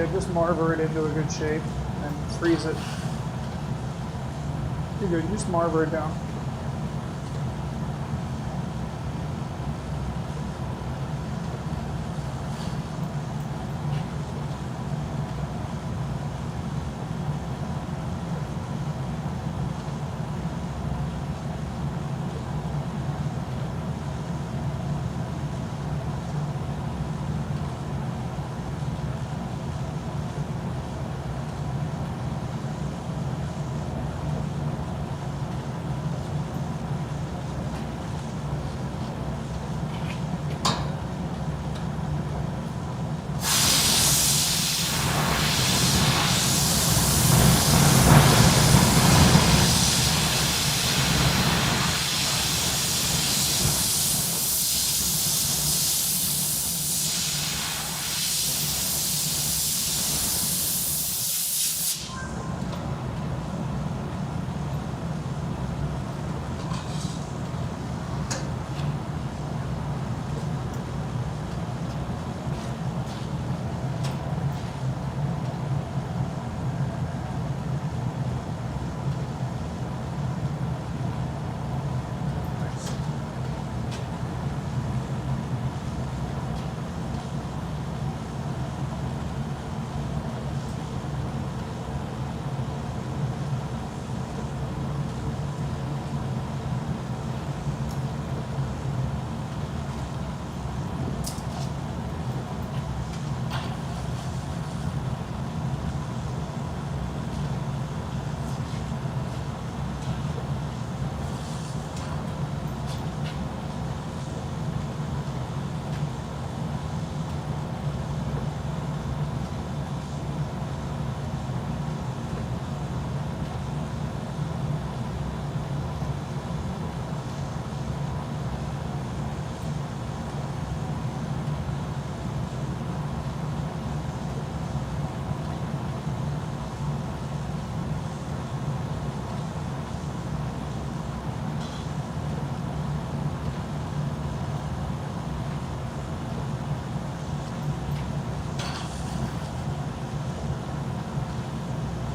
Yeah, just marver it into a good shape and freeze it. You're good, just marver it down.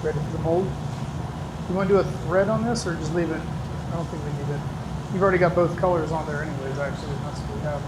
Ready for the mold. You want to do a thread on this or just leave it? I don't think we need it. You've already got both colors on there anyways, actually. That's what we have.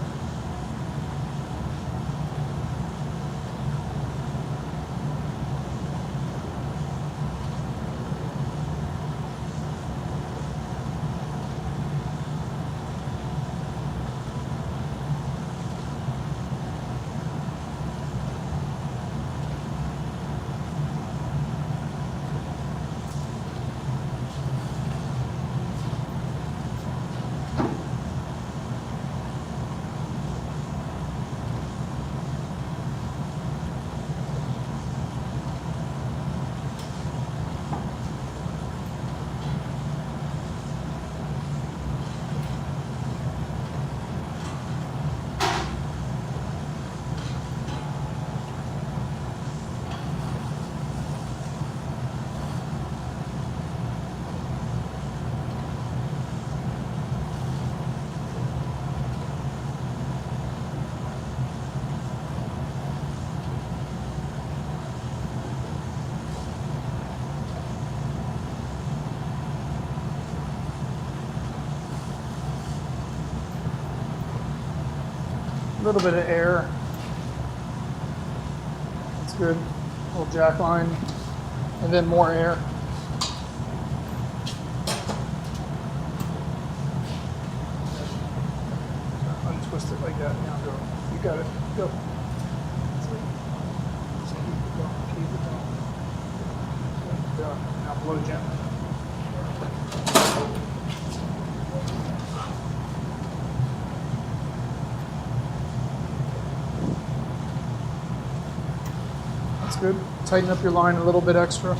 A little bit of air. That's good. A little jack line. And then more air. Untwist it like that. Now go. You got it. Go. Just keep it going. Keep it going. Good. Now blow gently. Good. Tighten up your line a little bit extra.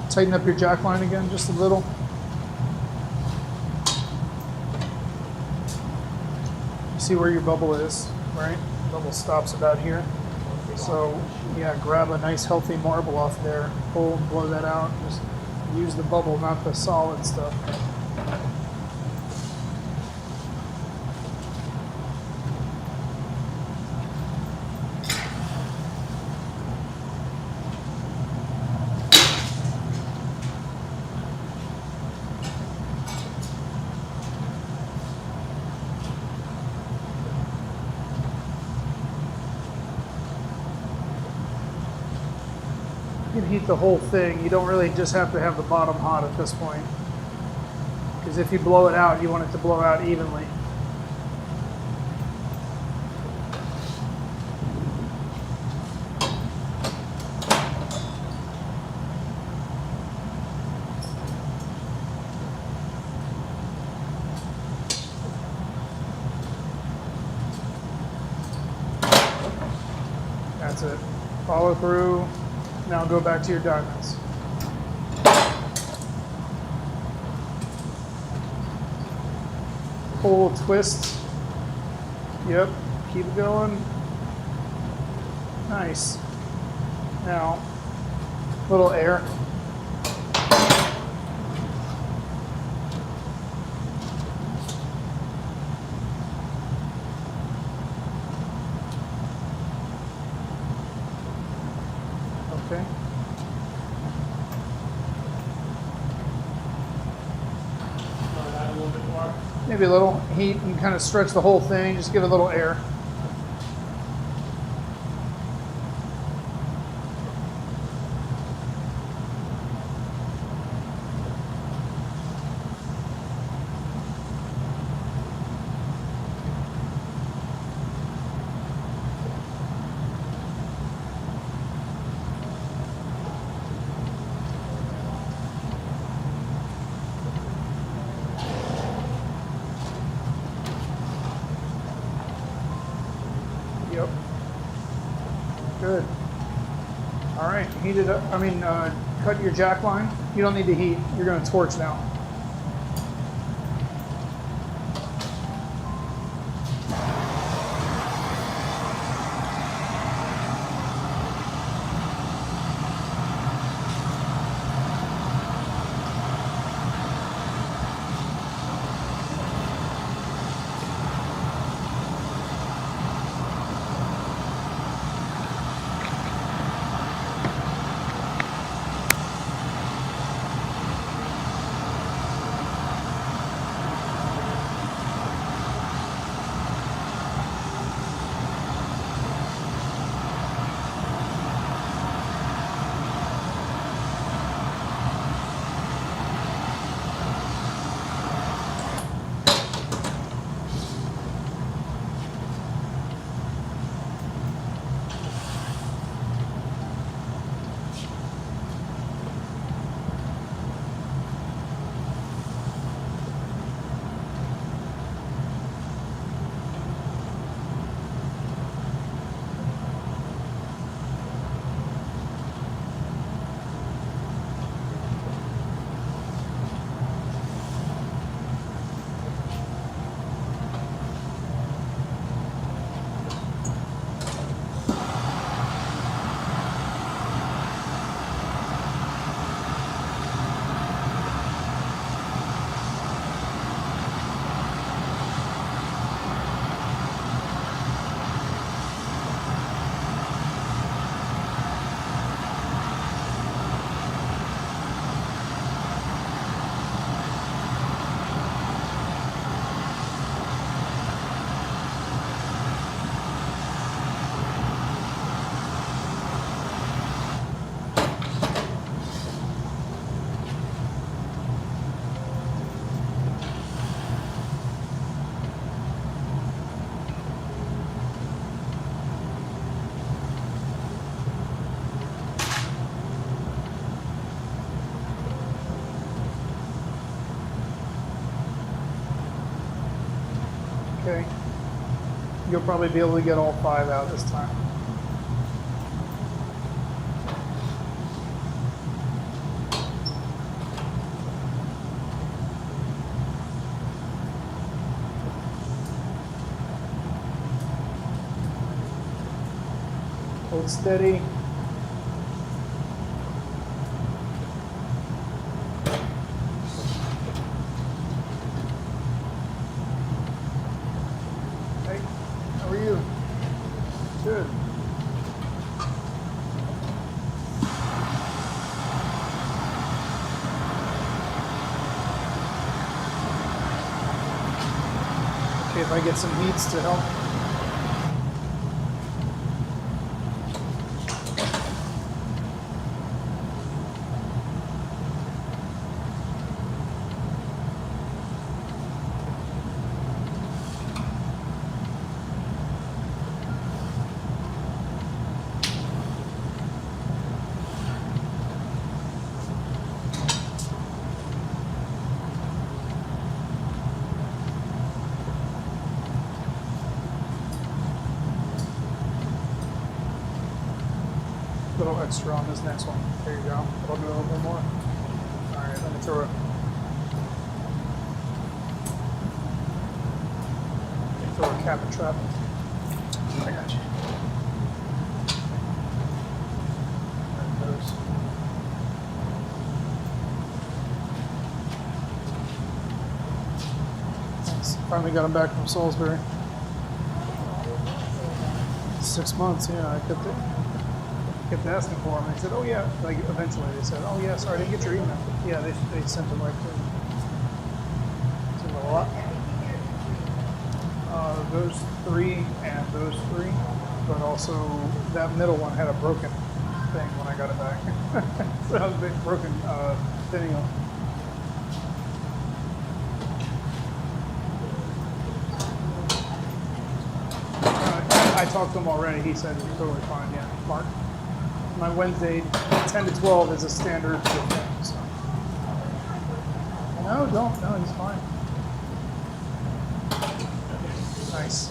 Tighten up your jack line again, just a little. See where your bubble is, right? Bubble stops about here. So yeah, grab a nice healthy marble off there, pull and blow that out. Just use the bubble, not the solid stuff. You can heat the whole thing. You don't really just have to have the bottom hot at this point. Because if you blow it out, you want it to blow out evenly. That's it. Follow through. Now go back to your diamonds. Pull, twist. Yep, keep it going. Nice. Now, little air. Okay. Add a little bit more. Maybe a little heat and kind of stretch the whole thing. Just give it a little air. Yep. Good. All right, heat it up. Cut your jack line. You don't need to heat. You're going to torch now. Okay. You'll probably be able to get all 5 out this time. Hold steady. Hey, how are you? Good. Okay, if I get some heats to help. extra on this next one. There you go. I'll do a little bit more. All right, let me throw it. Throw a cap and trap. I got you. There it goes. Thanks. Finally got him back from Salisbury. 6 months, yeah. I kept asking for him. They said, oh yeah. Like eventually they said, oh yeah, sorry, I didn't get your email. Yeah, they sent him right through. Sent him a lot. Those 3 and those 3, but also that middle one had a broken thing when I got it back. So that was a big broken finial. I talked to him already. He said he's totally fine. Yeah, Mark. My Wednesday 10 to 12 is a standard thing. So. No, don't. No, he's fine. Nice.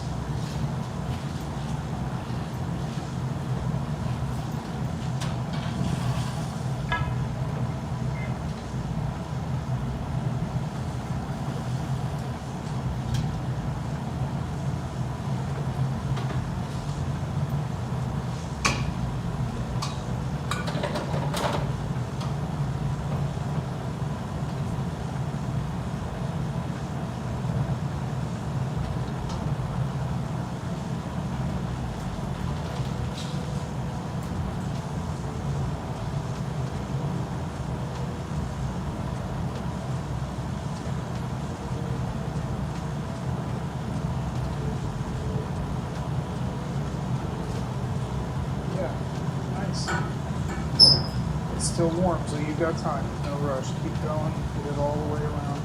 It's still warm, so you've got time. No rush. Keep going. Get it all the way around.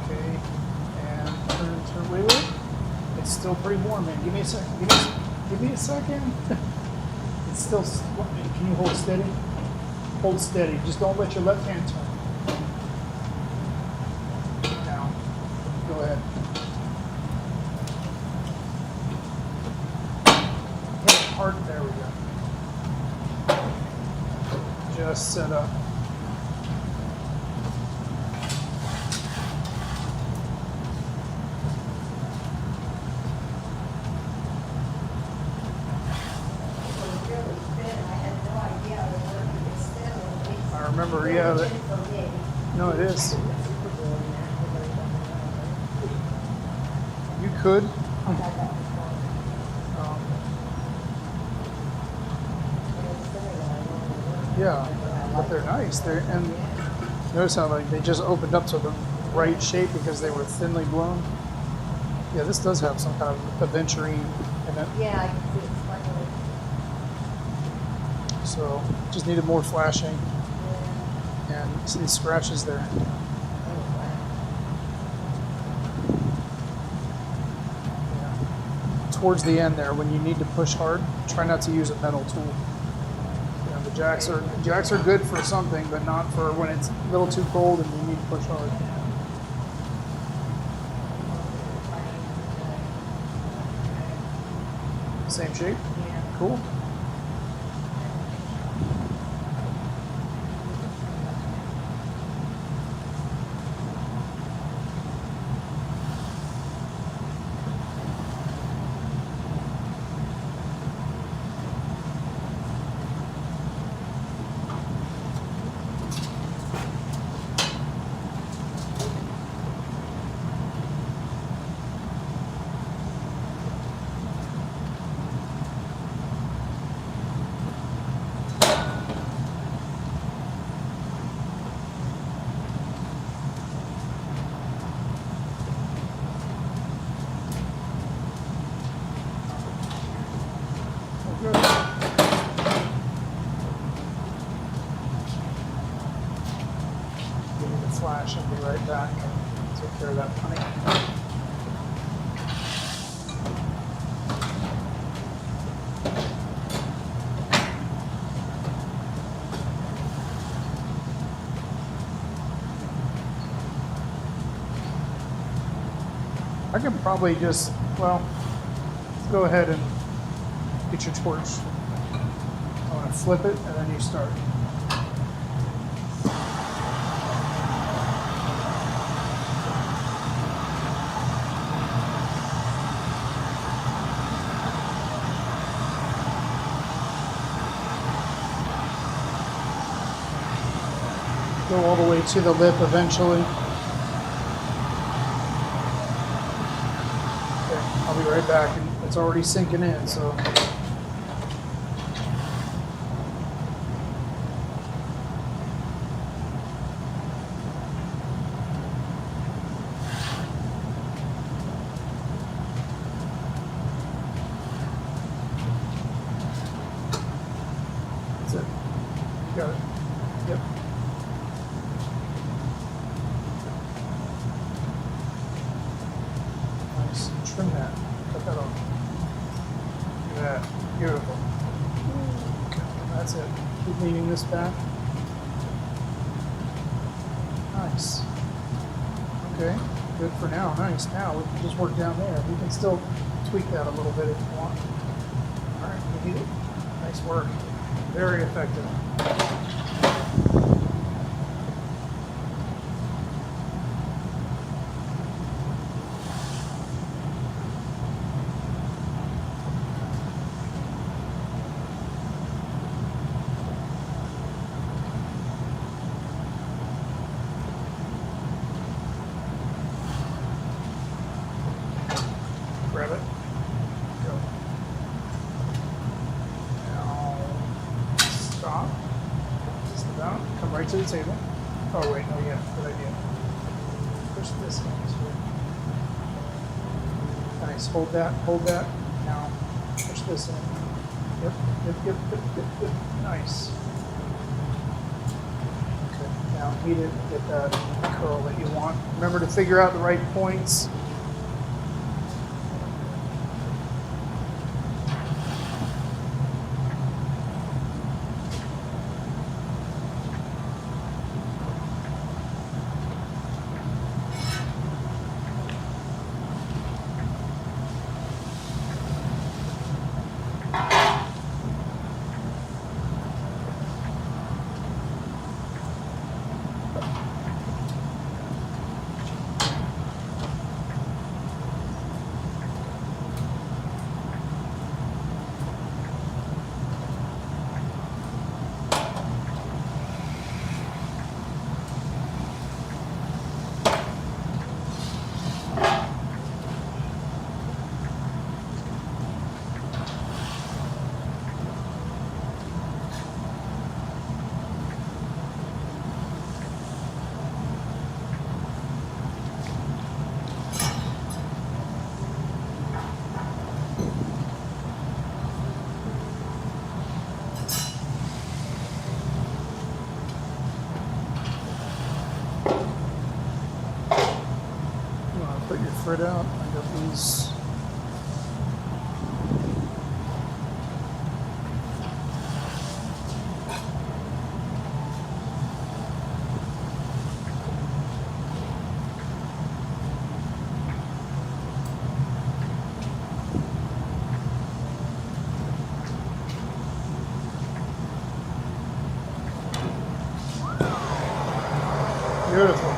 Okay. And turn. Wait. It's still pretty warm, man. Give me a second. Give me a second. It's still. Can you hold steady? Hold steady. Just don't let your left hand turn. Now. Go ahead. Hard. There we go. Just set up. I remember, yeah. No, it is. You could. Yeah, but they're nice. And notice how like they just opened up to the right shape because they were thinly blown. Yeah, this does have some kind of aventurine in it. Yeah, I can see it's sparkling. So just needed more flashing. And you see the scratches there. Yeah. Towards the end there, when you need to push hard, try not to use a metal tool. Jacks are good for something, but not for when it's a little too cold and you need to push hard. Same shape? Yeah. Cool. Flash and be right back and take care of that honey. I can probably just, well, let's go ahead and get your torch. I want to flip it, and then you start. Go all the way to the lip eventually. Okay, I'll be right back. And it's already sinking in, so. That's it. Got it. Yep. Nice. Trim that. Cut that off. Look at that. Beautiful. Okay, that's it. Keep leaning this back. Nice. Okay, good for now. Nice. Now we can just work down there. We can still tweak that a little bit if you want. All right, we need it. Nice work. Very effective. Grab it. Go. Now, stop. Just about. Come right to the table. Oh, wait, no, yeah, good idea. Push this in this way. Nice. Hold that, hold that. Now, push this in. Yep, yep, yep, yep, yep, yep. Nice. Okay, now heat it, get that curl that you want. Remember to figure out the right points. Put your frit out. I got these. Beautiful.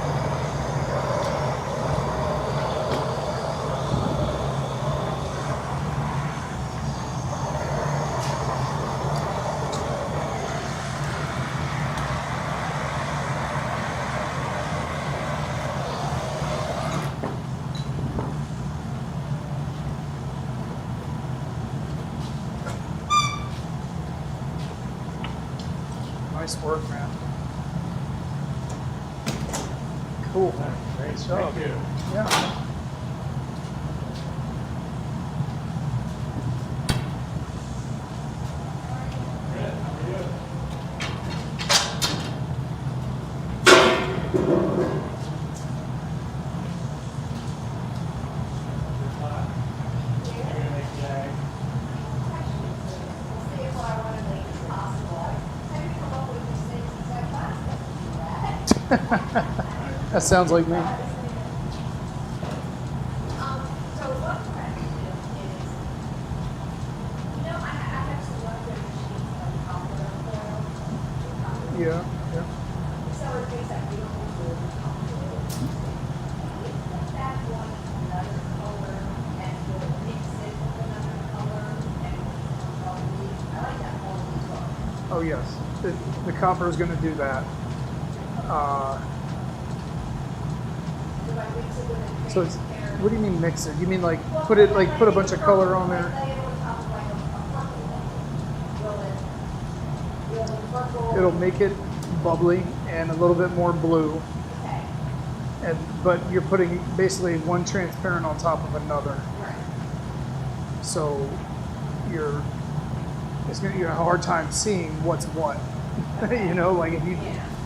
Nice work, man. Cool. Great job. Thank you. Yeah. Good. How are you? You're gonna make jag. That sounds like me. So what we're going to do is, I Yeah, yeah. So it makes that we don't want to put that one another color and we'll mix it with another color and I like that whole look. Oh yes, the copper is going to do that. Do I mix it with a So it's, transparent? what do you mean mix it? You mean like put it like put a bunch of color on there? Lay it on top of like a purple. Will the purple? It'll make it bubbly and a little bit more blue. Okay, And but you're putting basically one transparent on top of another. right. So you're gonna have a hard time seeing what's what. You know, like if you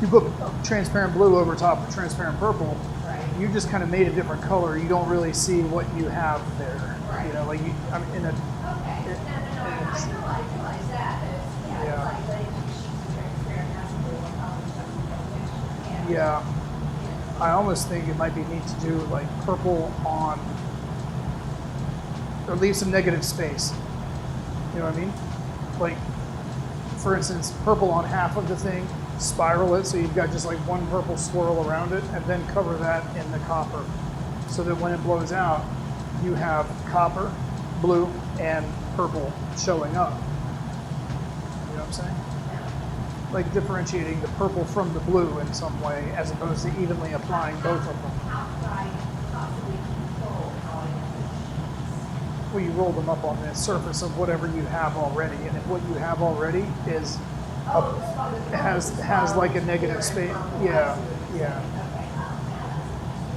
put transparent blue over top of transparent purple, Right. you just kind of made a different color. You don't really see what you have there. Right. You know, like I mean, in a Okay, no, I realize that. It's, Yeah. it's like letting two sheets of transparent has to be on top of something. yeah. I almost think it might be neat to do like purple on, or leave some negative space. You know what I mean? Like, for instance, purple on half of the thing, spiral it so you've got just like one purple swirl around it, and then cover that in the copper, so that when it blows out, you have copper, blue, and purple showing up. You know what I'm saying? Like differentiating the purple from the blue in some way, as opposed to evenly applying both of them. How could I possibly control how I use Well, you roll them up on the surface of whatever you have already, and if what you have already is has like a negative space, yeah.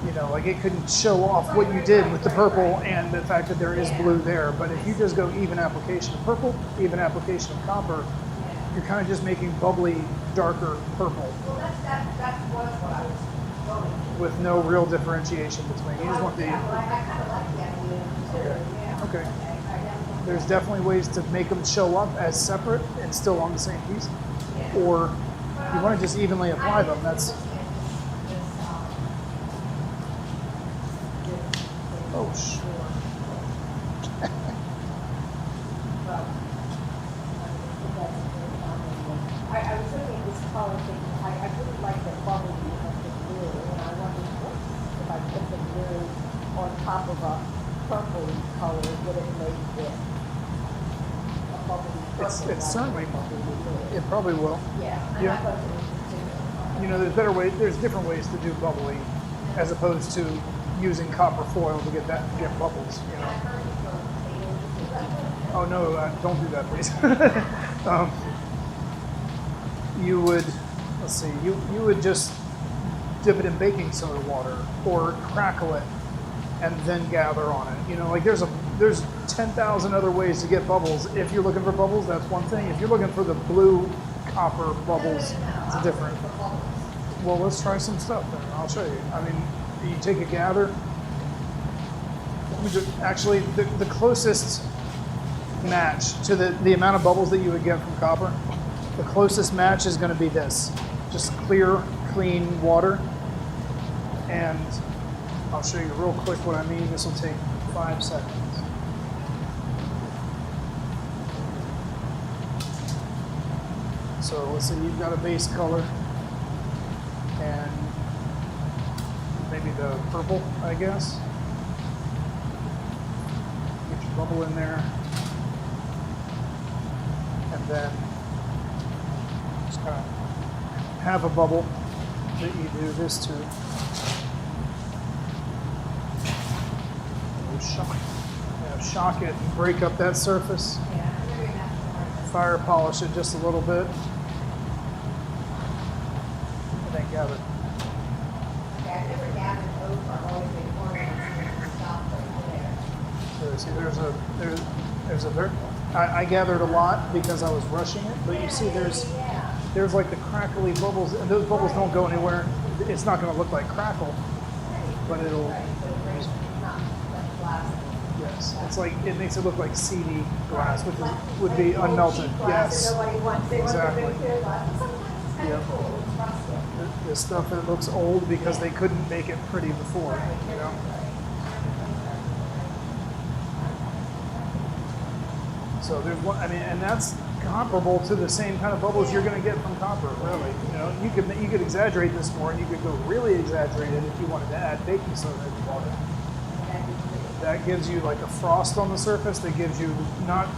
You know, like it couldn't show off what you did with the purple and the fact that there is blue there. But if you just go even application of purple, even application of copper, you're kind of just making bubbly, darker purple Well, that was what I was going for. with no real differentiation between. You just want the. Yeah, well, I kind of like that idea too, yeah. Okay. I definitely. There's definitely ways to make them show up as separate and still on the same piece. Yeah. Or you want to just evenly apply them. That's oh sh. I was looking at this color thinking, I really like the bubble of the blue, and I wondered what if I put the blue on top of a purple color, would it make it a bubbly purple? It's certainly bubbly blue? It probably will. Yeah, and Yeah. I thought it was interesting. You know, there's different ways to do bubbly, as opposed to using copper foil to get bubbles. You know. Oh no, don't do that, please. You would, let's see, you would just dip it in baking soda water or crackle it and then gather on it. You know, like there's 10,000 other ways to get bubbles. If you're looking for bubbles, that's one thing. If you're looking for the blue copper bubbles, it's different. Well, let's try some stuff then. I'll show you. I mean, you take a gather. Actually, the closest match to the amount of bubbles that you would get from copper, the closest match is going to be this. Just clear, clean water. And I'll show you real quick what I mean. This will take 5 seconds. So let's say you've got a base color and maybe the purple, I guess. Get your bubble in there. And then just kind of have a bubble that you do this to. Shock it and break up that surface. Fire polish it just a little bit. And then gather. Yeah, I've never gathered over, I've always been ornaments and stuff right there. So see, there's a very. I gathered a lot because I was rushing it, but you see, there's like the crackly bubbles, and those bubbles don't go anywhere. It's not going to look like crackle, but it'll. Yes, it's like it makes it look like seedy glass, which would be unmelted. Yes, exactly. Yep. The stuff that looks old because they couldn't make it pretty before, you know. So there's one. I mean, and that's comparable to the same kind of bubbles you're going to get from copper, really. You know, you could exaggerate this more, and you could go really exaggerated if you wanted to add baking soda to the water. That gives you like a frost on the surface. That gives you not,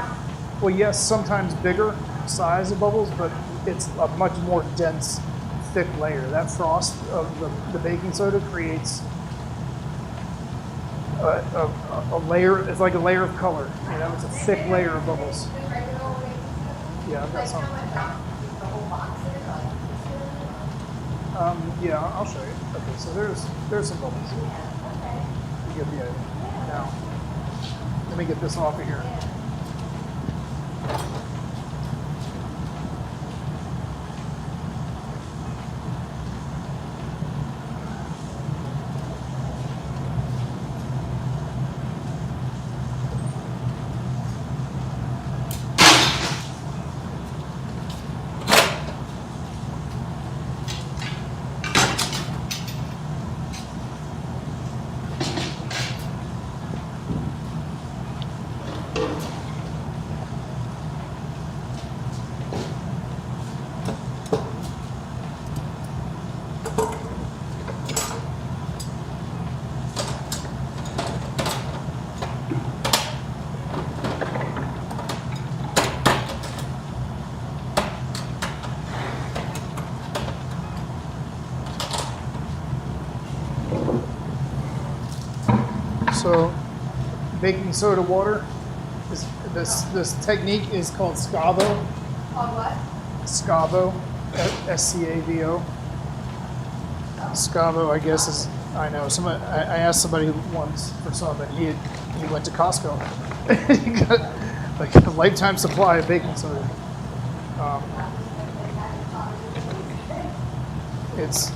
well, yes, sometimes bigger size of bubbles, but it's a much more dense, thick layer. That frost of the baking soda creates a layer. It's like a layer of color. You know, it's a thick layer of bubbles. Yeah, I've got some. Yeah, I'll show you. Okay, so there's some bubbles. You get the idea. Now, let me get this off of here. So, baking soda water. This technique is called scavo. On what? Scavo, S-C-A-V-O. Scavo, I guess, is, I know. I asked somebody once for some, and he went to Costco. He got like a lifetime supply of baking soda. It's,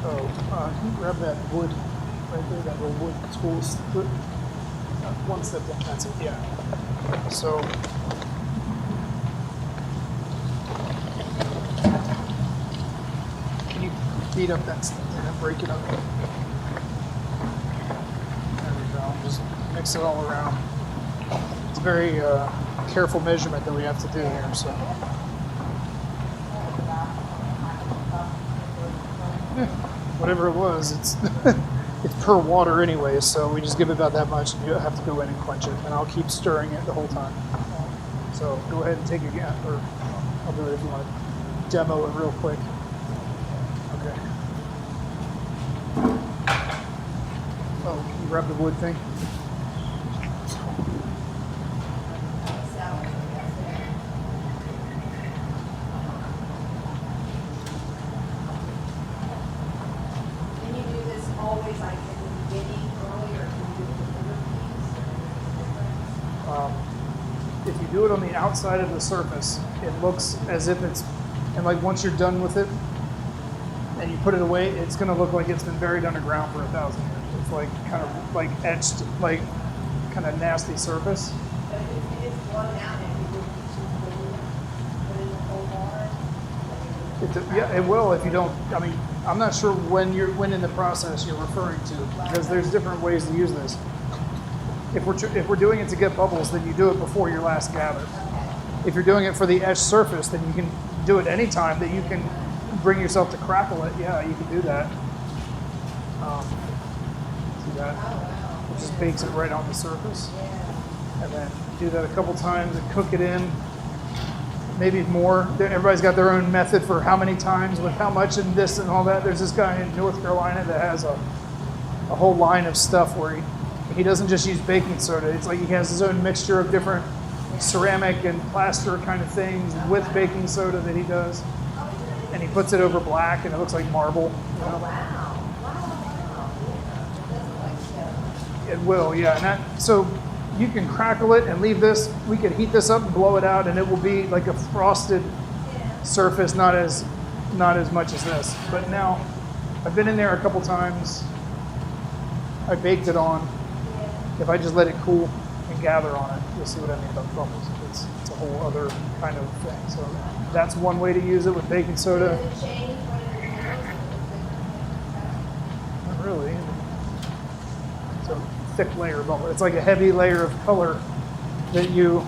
can you grab that wood right there, that little wood tool? One step down, that's it, yeah. So, can you beat up that stuff and then break it up? There we go, just mix it all around. It's a very careful measurement that we have to do here, so. Whatever it was, it's it's per water anyway, so we just give it about that much, and you have to go in and quench it, and I'll keep stirring it the whole time. So go ahead and take a guess, or I'll do it if you want to demo it real quick. Okay. Oh, can you grab the wood thing? If you do it on the outside of the surface, it looks as if it's, and like once you're done with it and you put it away, it's going to look like it's been buried underground for 1,000 years. It's like kind of like etched, like kind of nasty surface. But if it is blown out and you would put it in cold water? Yeah, it will if you don't. I mean, I'm not sure when in the process you're referring to, because there's different ways to use this. If we're doing it to get bubbles, then you do it before your last gather. If you're doing it for the etched surface, then you can do it anytime that you can bring yourself to crackle it. Yeah, you can do that. See that? It just bakes it right on the surface. And then do that a couple times and cook it in. Maybe more. Everybody's got their own method for how many times with how much and this and all that. There's this guy in North Carolina that has a whole line of stuff where he doesn't just use baking soda. It's like he has his own mixture of different ceramic and plaster kind of things with baking soda that he does. And he puts it over black and it looks like marble. You know? It will, yeah. And so you can crackle it and leave this. We could heat this up and blow it out and it will be like a frosted surface, not as much as this. But now, I've been in there a couple times. I baked it on. If I just let it cool and gather on it, you'll see what I mean about bubbles. It's a whole other kind of thing. So that's one way to use it with baking soda. Not really. It's a thick layer of bubble. It's like a heavy layer of color that you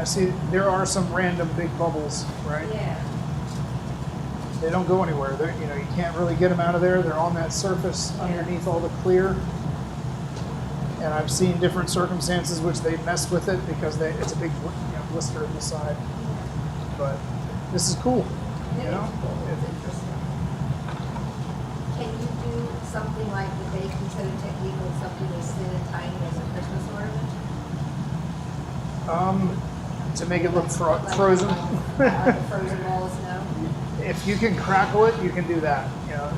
Now see, there are some random big bubbles, right? Yeah. They don't go anywhere. They're, you know, you can't really get them out of there. They're on that surface underneath all the clear. And I've seen different circumstances which they mess with it because it's a big blister in the side. But this is cool, you know? It's interesting. Can you do something like the baking soda technique with something as thin and tiny as a Christmas ornament? To make it look Like frozen. the frozen walls, no? If you can crackle it, you can do that. You know,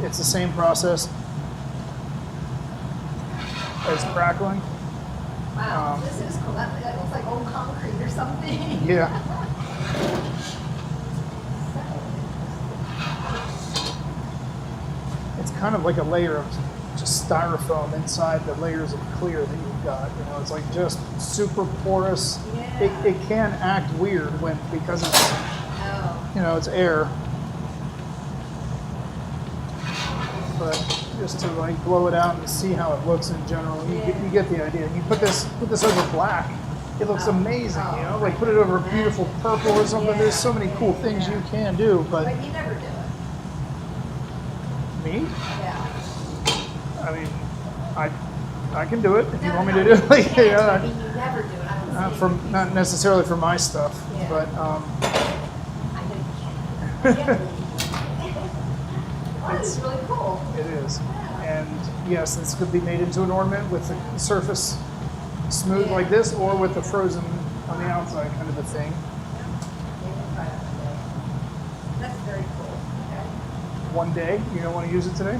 it's the same process as crackling. Wow, this is cool. That looks like old concrete or something. Yeah. It's kind of like a layer of just styrofoam inside the layers of clear that you've got. You know, it's like just super porous. Yeah. It can act weird because it's Oh. you know, it's air. But just to like blow it out and see how it looks in general, you get the idea. You put this over black, it looks amazing. You know, like put it over a beautiful purple or something. Yeah. There's so many cool things you can do, but But you never do it. me, Yeah. I mean, I can do it if you No, want me no, to do it. Like, you can't. yeah, I mean, you never do it. I don't see it. not necessarily for my stuff, Yeah. but I know you can't. Well, this is really cool. it is. Yeah. And yes, this could be made into an ornament with the surface smooth like this, or with the frozen on the outside kind of a thing. That's very cool. Okay. One day, you don't want to use it today?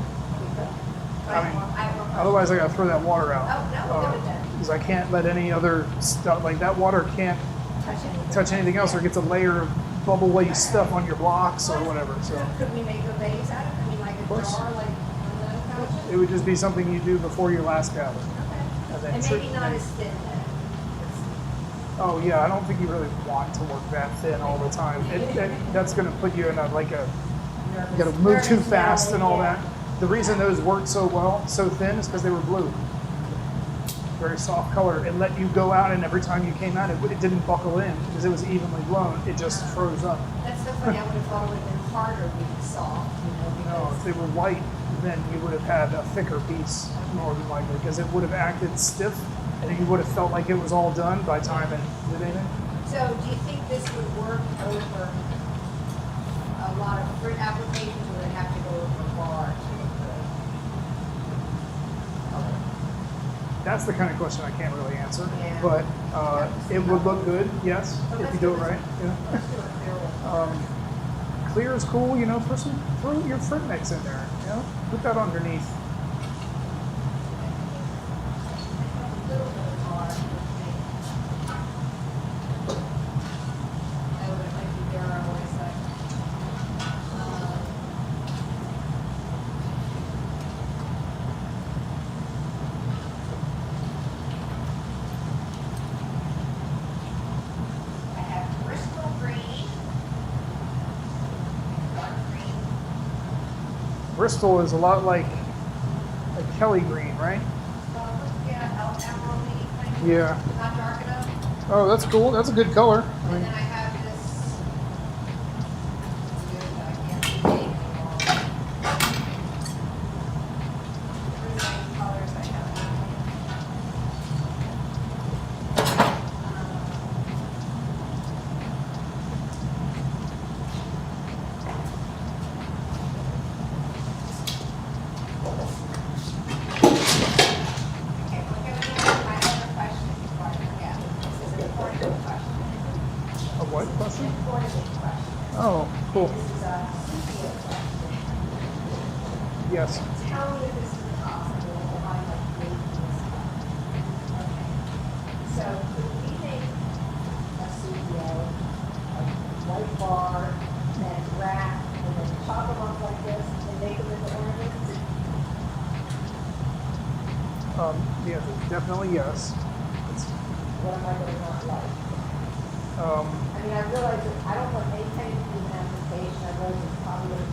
I mean, I have more otherwise I gotta throw that water out. Oh, no, we'll do it then. Because I can't let any other stuff, like that water can't touch anything else or gets a layer of bubbly stuff on your blocks or whatever. So Could we make a vase out of it? I mean, like a course. jar, like one of those pouches? it would just be something you do before your last gather. Okay. then And trick- maybe not as thin then. Oh yeah, I don't think you really want to work that thin all the time. That's gonna put you in you gotta move too fast and all that. The reason those worked so well, so thin, is because they were blue. Very soft color. It let you go out, and every time you came out, it didn't buckle in because it was evenly blown. It just froze up. That's so funny. I would have thought it would have been harder being soft, No, because if they were white, then you would have had a thicker piece, more than likely, because it would have acted stiff, and you would have felt like it was all done by the time it did anything. So do you think this would work over a lot of fruit applications, or would it have to go over bar to look good? That's the kind of question I can't really answer, Yeah. but it would look good, yes, So if let's you do it this right. one. Yeah. Let's do it clearly. Clear is cool, you know. Throw your fruit mix in there, you know. Put that underneath. A little bit of bar, I think. Oh, it might be there, I always say. I have Bristol green, dark green. Bristol is a lot like Kelly green, right? Yeah, emerald thing. Yeah. Not dark enough. Oh, that's cool. That's a good color. I And mean, then I have this. Good, I can't see anything wrong. Three main colors I have. Okay, look at it. I have a question before I forget. This is an important question. a what question? Important question. Oh, cool. This is a Cynthia question. Yes. Tell me if this is possible, if I like making this up. Okay. So, could we make a studio, a white bar, and rack, and then chop them up like this, and make them into ornaments? Yeah, definitely yes. It's, What am I gonna not like? I mean, I realize that I don't want any kind of even application, I realize it's probably gonna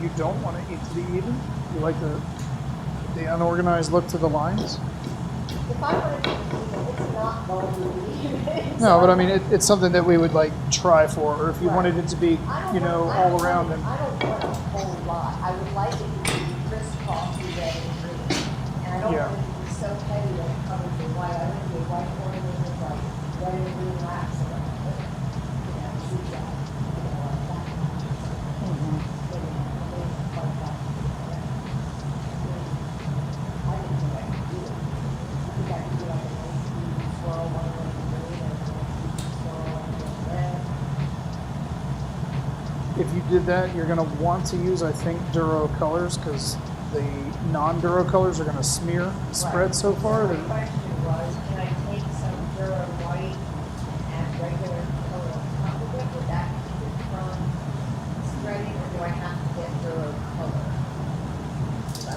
you don't want it to be even. You like the unorganized look to the lines. be, if I wanted to be even, it's not going to be even. No, but I mean, it's something that we would like try for, or if you Right. wanted it to be, I don't you know, want- all around them. I don't want a whole lot. I would like it to be crisp coffee, red and green. And I don't Yeah. want it to be so heavy that it covers the white. I want it to be a white ornament with like red and green laps around it. You know, zigzag, like that. Mhm. Maybe like that. I didn't think I could do it. I think I could do like a nice even swirl, one red and green, and a nice even swirl, one red. If you did that, you're going to want to use, I think, Duro colors because the non-Duro colors are going to smear spread so far. My that- question was, can I take some Duro white and regular color on top of it? Would that keep it from spreading, or do I have to get Duro color? So,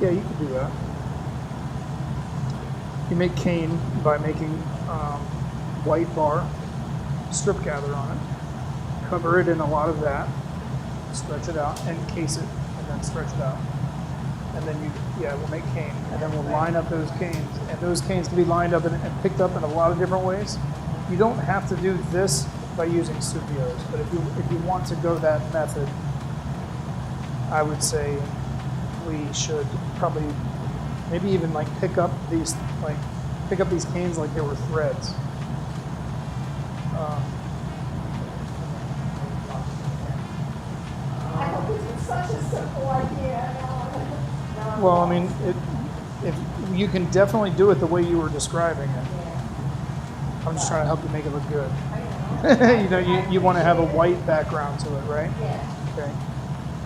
Yeah, you could do that. You make cane by making white bar, strip gather on it, cover it in a lot of that, stretch it out, and case it, and then stretch it out. And then we'll make cane, and then we'll line up those canes, and those canes can be lined up and picked up in a lot of different ways. You don't have to do this by using Supios, but if you want to go that method, I would say we should probably maybe even like pick up these canes like they were threads. I hope this was such a simple idea. No, Well, I mean, if you can definitely do it the way you were describing it. Yeah, I'm just trying to help you make it look good. I know. You know, you want to have a white background to it, right? Yeah, Okay.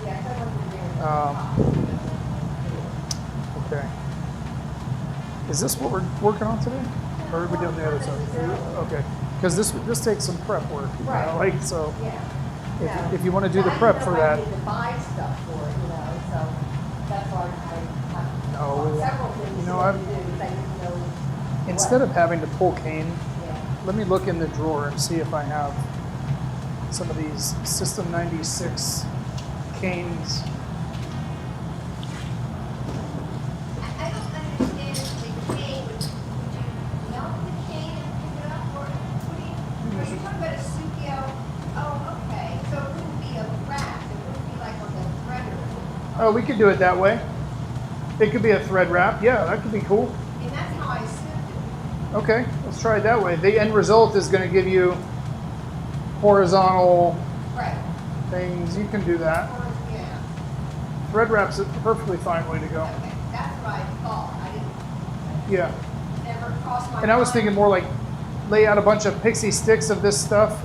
yeah, I want to do it. Okay. Is this what we're working on today, or are we doing the other stuff? Okay. Because this takes some prep work, you know, Right. like so. Yeah. If you want to do the prep for that, I didn't know I needed to buy stuff for it, you know, so that's why I have No, several things you know, to I've- do, because I didn't know. instead what. of having to pull cane, Yeah, let me look in the drawer and see if I have some of these System 96 canes. I don't understand the cane. Would you melt the cane and pick it up, or what do you, are you talking about a Sukio? Oh, okay, so it wouldn't be a wrap, it wouldn't be like on the threader. Oh, we could do it that way. It could be a thread wrap. Yeah, that could be cool. And that's how I assumed it. Okay, let's try it that way. The end result is going to give you horizontal Right. things. You can do that. Or, yeah, Thread wrap's a perfectly fine way to go. okay, that's what I thought, I didn't, Yeah. never crossed my mind. And I was thinking more like lay out a bunch of pixie sticks of this stuff,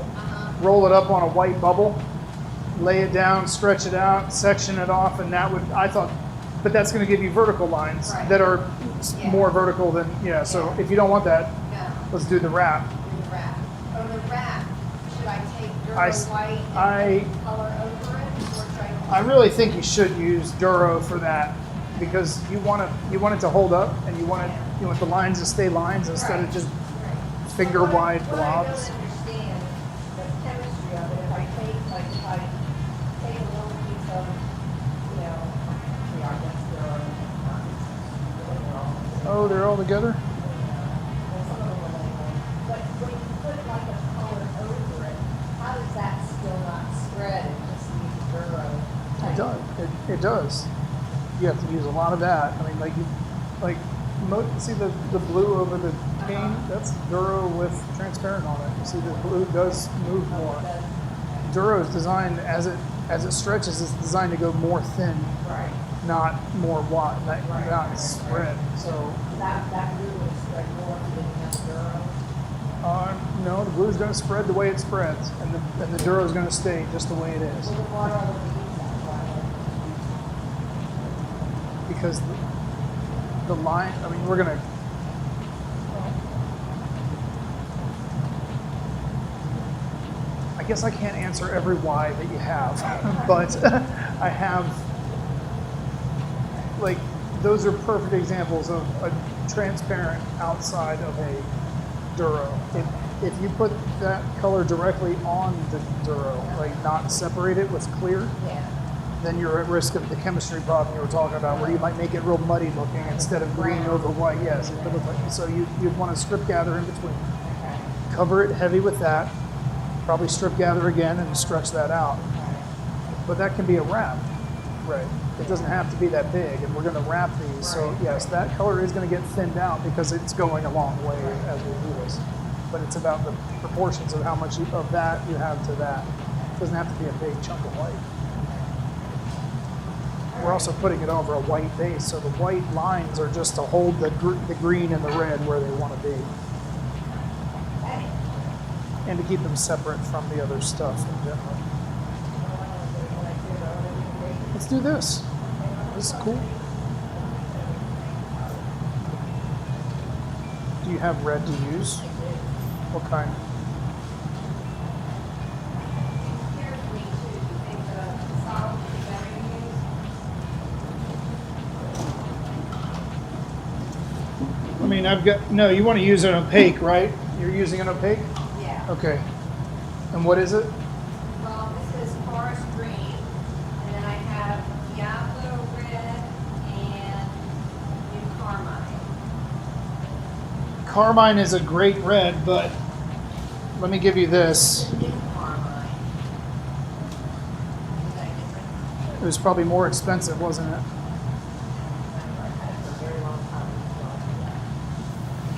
roll it up on a white bubble, lay it down, stretch it out, section it off, and that would, I thought, but that's going to give you vertical lines Right. that are Yeah. more vertical than, yeah, so Yeah. if you don't want that, No, let's do the wrap. do the wrap. Oh, the wrap, should I take I Duro s- white I- and put color over it, or should I really think you should use Duro for that because you want it to hold up and you want the lines to stay lines instead of just Right. finger wide What I don't blobs. understand the chemistry of it, if I take a little piece of, you know, yeah, I guess there are, Oh, they're all together? but when you put like a color over it, how does that still not spread and just use Duro? It does. It does. You have to use a lot of that. I mean, see the blue over the cane? That's Duro with transparent on it. You see the blue does move more. Duro is designed as it stretches. It's designed to go more thin, Right. not more wide, not spread. So That blue will spread more if you didn't have Duro. no, the blue is going to spread the way it spreads, and the Duro is going to stay just the way it is. Well, then why are the leaves that way? Because the line, I mean, we're going to, I guess I can't answer every why that you have, but I have, like, those are perfect examples of a transparent outside of a Duro. If you put that color directly on the Duro, like not separate it with clear, Yeah. then you're at risk of the chemistry problem you were talking about, where you might make it real muddy looking instead of green over white. Yes, it could look like, so you'd want to strip gather in between. Okay. Cover it heavy with that. Probably strip gather again and stretch that out. But that can be a wrap, right? It doesn't have to be that big, and we're going to wrap these. So yes, that color is going to get thinned out because it's going a long way as we do this. But it's about the proportions of how much of that you have to that. It doesn't have to be a big chunk of white. We're also putting it over a white base, so the white lines are just to hold the green and the red where they want to be, and to keep them separate from the other stuff in general. Let's do this. This is cool. Do you have red to use? What kind? I mean, I've got, no, you want to use an opaque, right? You're using an opaque? Yeah. Okay. And what is it? Well, this is forest green, and then I have Diablo red and new carmine. Carmine is a great red, but let me give you this. The new carmine. Is that different? It was probably more expensive, wasn't it?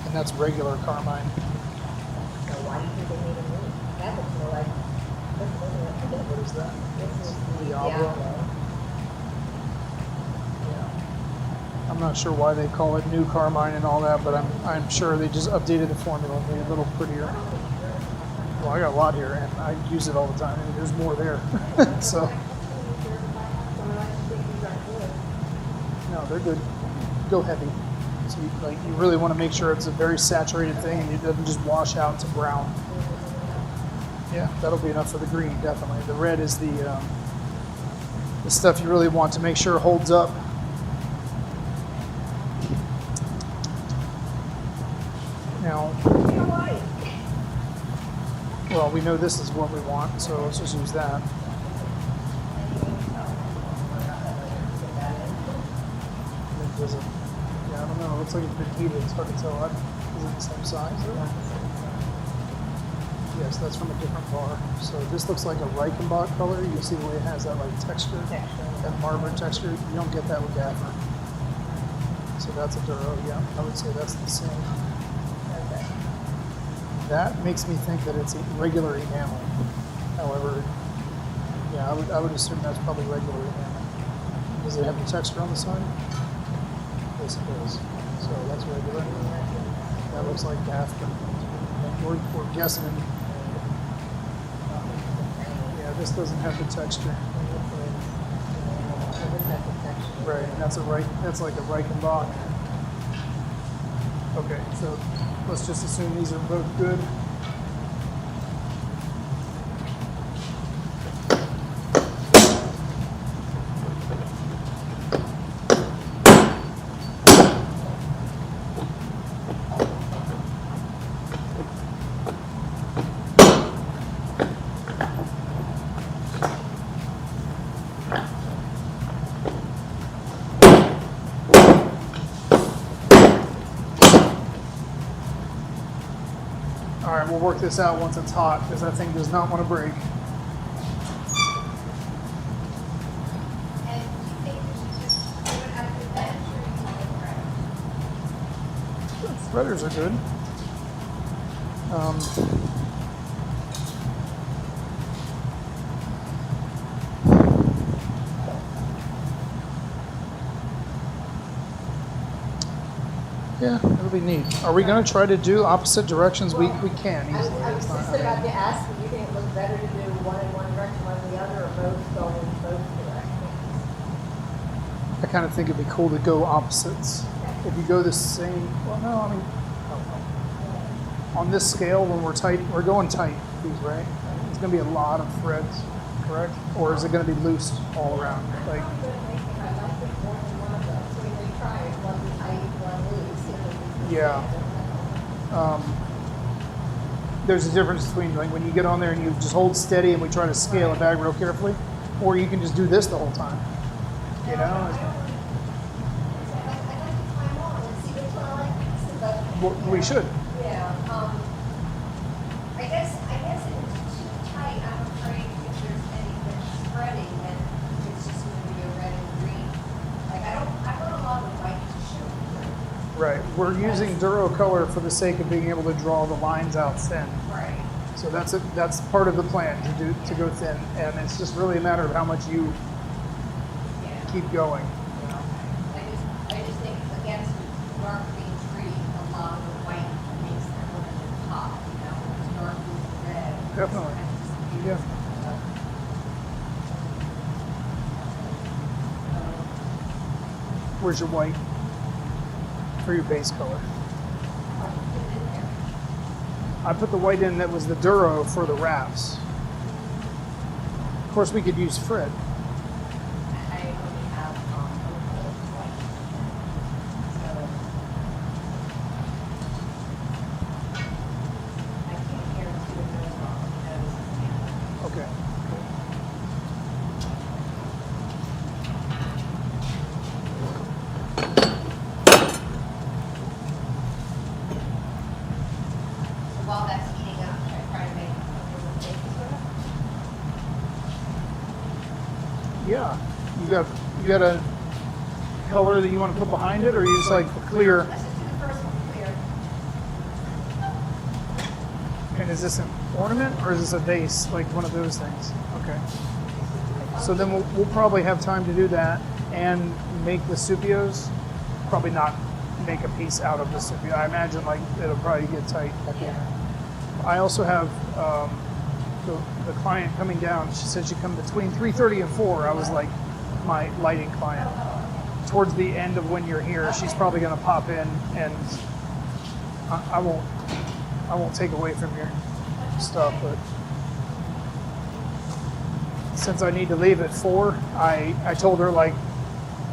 And that's regular carmine. So why do you think they need a new? That looks more like, What is that? this is the Diablo. Diablo. Yeah. I'm not sure why they call it new carmine and all that, but I'm sure they just updated the formula and made it a little prettier. Well, I got a lot here, and I use it all the time, and there's more there. So, no, they're good. Go heavy. So you really want to make sure it's a very saturated thing, and it doesn't just wash out to brown. Yeah, that'll be enough for the green, definitely. The red is the stuff you really want to make sure holds up. Now, well, we know this is what we want, so let's just use that. Does it? Yeah, I don't know. It looks like it's been heated. It's hard to tell. Is it the same size? Yes, that's from a different bar. So this looks like a Reichenbach color. You see the way it has that like texture, that marble texture. You don't get that with Gaffer. So that's a Duro. Yeah, I would say that's the same. That makes me think that it's a regular enamel. However, yeah, I would assume that's probably regular enamel. Does it have the texture on the side? Yes, it does. So that's regular. That looks like Gaffer. We're guessing. Yeah, this doesn't have the texture. Right, and that's like a Reichenbach. Okay, so let's just assume these are both good. All right, we'll work this out once it's hot because that thing does not want to break. And do you think we should just do it out of the bench or use the Threaders are good. Yeah, it'll be neat. Are we going to try to do opposite directions? We can I easily. was It's not- just about to ask you, do you think it looks better to do one in one direction, one in the other, or both going in both directions? I kind of think it'd be cool to go opposites. If you go the same, well, no, I mean, on this scale, when we're tight, we're going tight, these, right? It's going to be a lot of threads, correct? Or is it going to be loose all around? Like, yeah. There's a difference between like when you get on there and you just hold steady and we try to scale it back real carefully, Or you can just do this the whole time. You know? I'd like to climb on and see which one I like best, but. We should. Yeah, I guess if it's too tight, I'm afraid if there's anything spreading, then it's just gonna be a red and green. Like, I want a lot of white to show through. Right. We're using Duro color for the sake of being able to draw the lines out thin. Right. So that's part of the plan to go thin, and it's just really a matter of how much you Yeah. keep going. You know? I just think against a dark green tree, a lot of the white makes that one at the top, you know, it's dark blue and red. Definitely. It's just Yeah. beautiful. Where's your white for your base color? I'll put it in there. I put the white in that was the Duro for the wraps. Of course, we could use Frit. I only have opal white. So I can't guarantee it goes wrong. Okay. So while that's heating up, should I try to make a little baking soda? Yeah. You got a color that you want to put behind it, or you just like the clear? Let's just do the first one clear. And is this an ornament or is this a vase, like one of those things? Okay. So then we'll probably have time to do that and make the supios. Probably not make a piece out of the supio. I imagine like it'll probably get tight at the end. I also have the client coming down. She said she'd come between 3:30 and 4. I was like, my lighting client. Towards the end of when you're here, she's probably going to pop in, and I won't take away from your stuff, but since I need to leave at 4, I told her like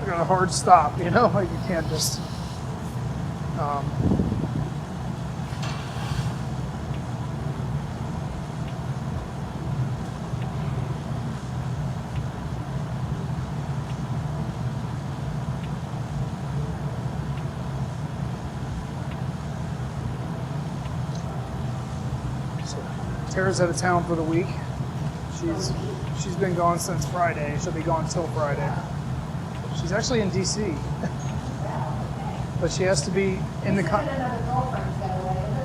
I got a hard stop, you know, like you can't just. Tara's out of town for the week. She's been gone since Friday. She'll be gone till Friday. She's actually in DC, but she has to be in the. Another girlfriend's got away with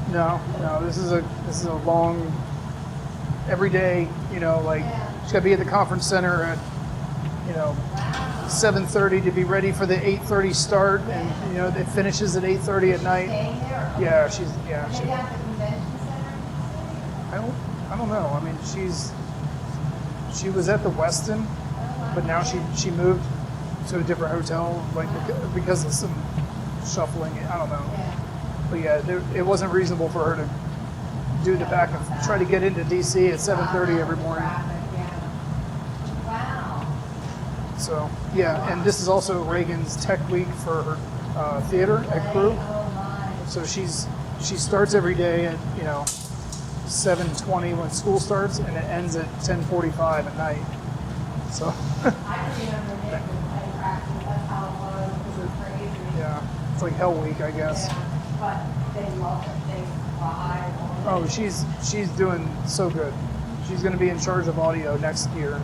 it. No. This is a long, every day. You know, like she's got to be at the conference center at, 7:30 to be ready for the 8:30 start, and it finishes at 8:30 at night. Staying there? Or Yeah, Maybe at the convention center? I don't know. I mean, she was at the Westin, but now she moved to a different hotel, like because of some shuffling. I don't know. Yeah. But yeah, it wasn't reasonable for her to do the back and try to get into DC at 7:30 every morning. Traffic, yeah. Wow. So yeah, and this is also Reagan's Tech Week for her theater at Crew. Oh my. So she starts every day at 7:20 when school starts, and it ends at 10:45 at night. So I remember Nick was playing practice, that's how it was, it was crazy. yeah, it's like Hell Week, I guess. Yeah, but they love it, they fly. Oh, she's doing so good. She's going to be in charge of audio next year.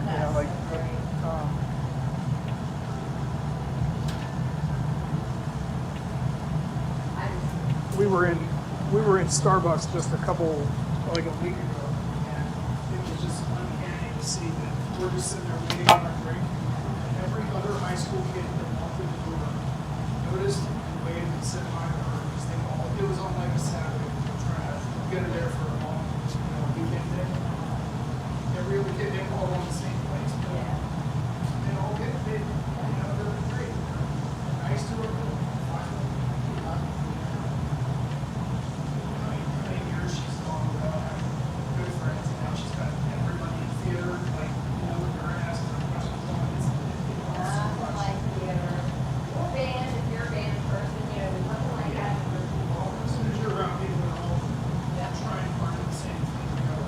We were in Starbucks just a week ago, and it was just uncanny to see that we're just sitting there waiting on our drink. Every other high school kid that walked in the door noticed and waited and said hi to her because it was on like a Saturday. We were trying to get her there for a long weekend day. Every other kid, they all on the same place. Yeah. They all get it. They're great. They're nice to her. She's gone without having good friends, and now she's got everybody in theater, like, her asking her questions on it. Like theater, or band, if you're a band person, nothing like that. As soon as you're around people that are all trying to find the same thing together.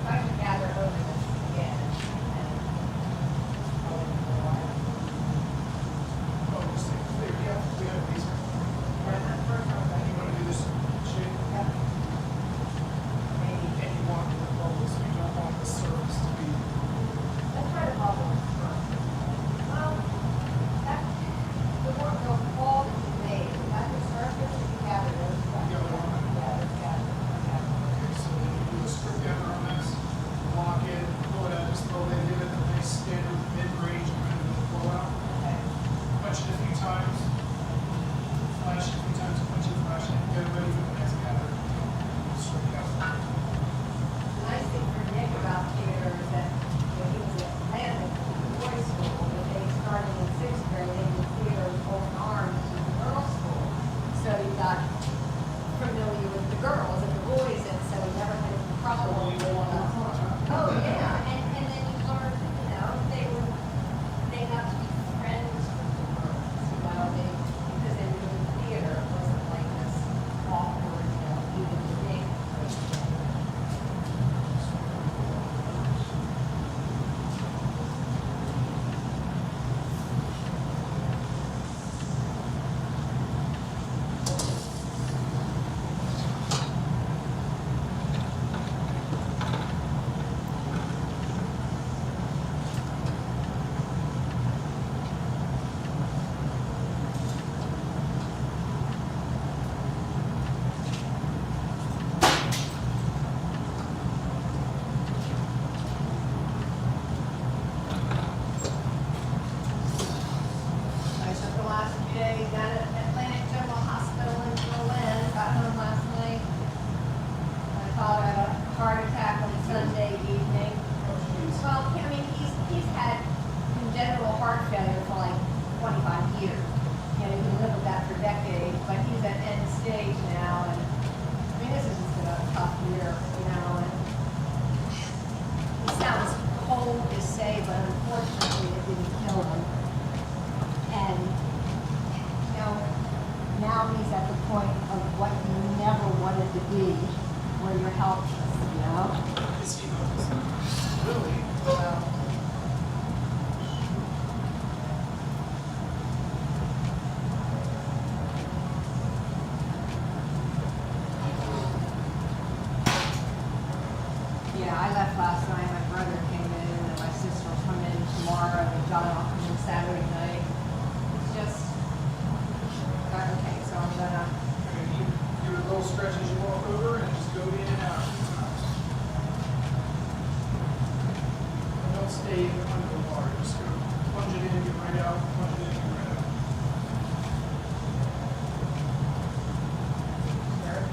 I should gather over the failure for like 25 years. You know, he can live with that for decades, but he's at end stage now, and I mean, this has just been a tough year, you know, and it sounds cold to say, but unfortunately it didn't kill him. And, you know, now he's at the point of what he never wanted to be, where you're helpless, you know? Really? So, yeah, I left last night. My brother came in, and my sister will come in tomorrow, and John will come in Saturday night. It's just, okay, so I'm gonna, Do a little stretch as you walk over and just go in and out. And don't stay under the water. Just go plunge it in, get right out, plunge it in, get right out. There.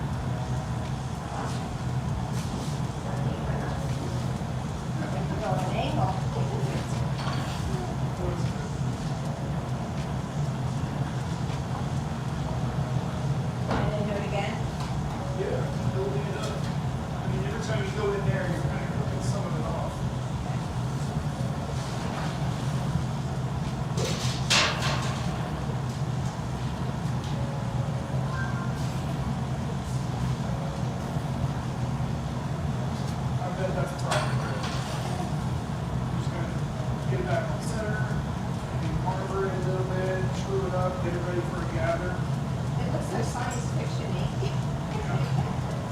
go an angle. And then do it again. Yeah, building it up. I mean, every time you go in there, you're kind of cooking some of it off. I bet that's probably good. Just gonna get it back on center, maybe arbor it a little bit, screw it up, get it ready for a gather. It looks so science fiction-y.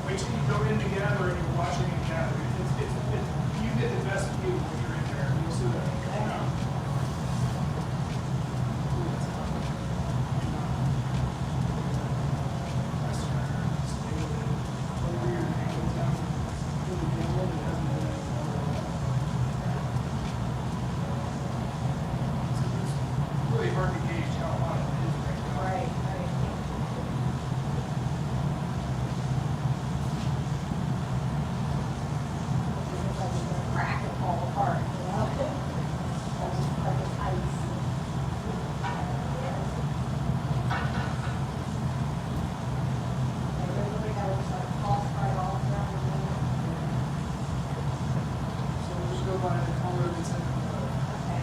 Wait till you go in to gather and you're watching it gather. You get the best view when you're in there. You'll see that. It's really hard to gauge how hot it is right now. Right, right. Crack it all apart, you know? Like it's ice. And everybody got looks like false right all around the room. So we'll just go by the color that's in the Okay.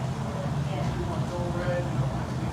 Yeah. you want dull red, you don't want it to be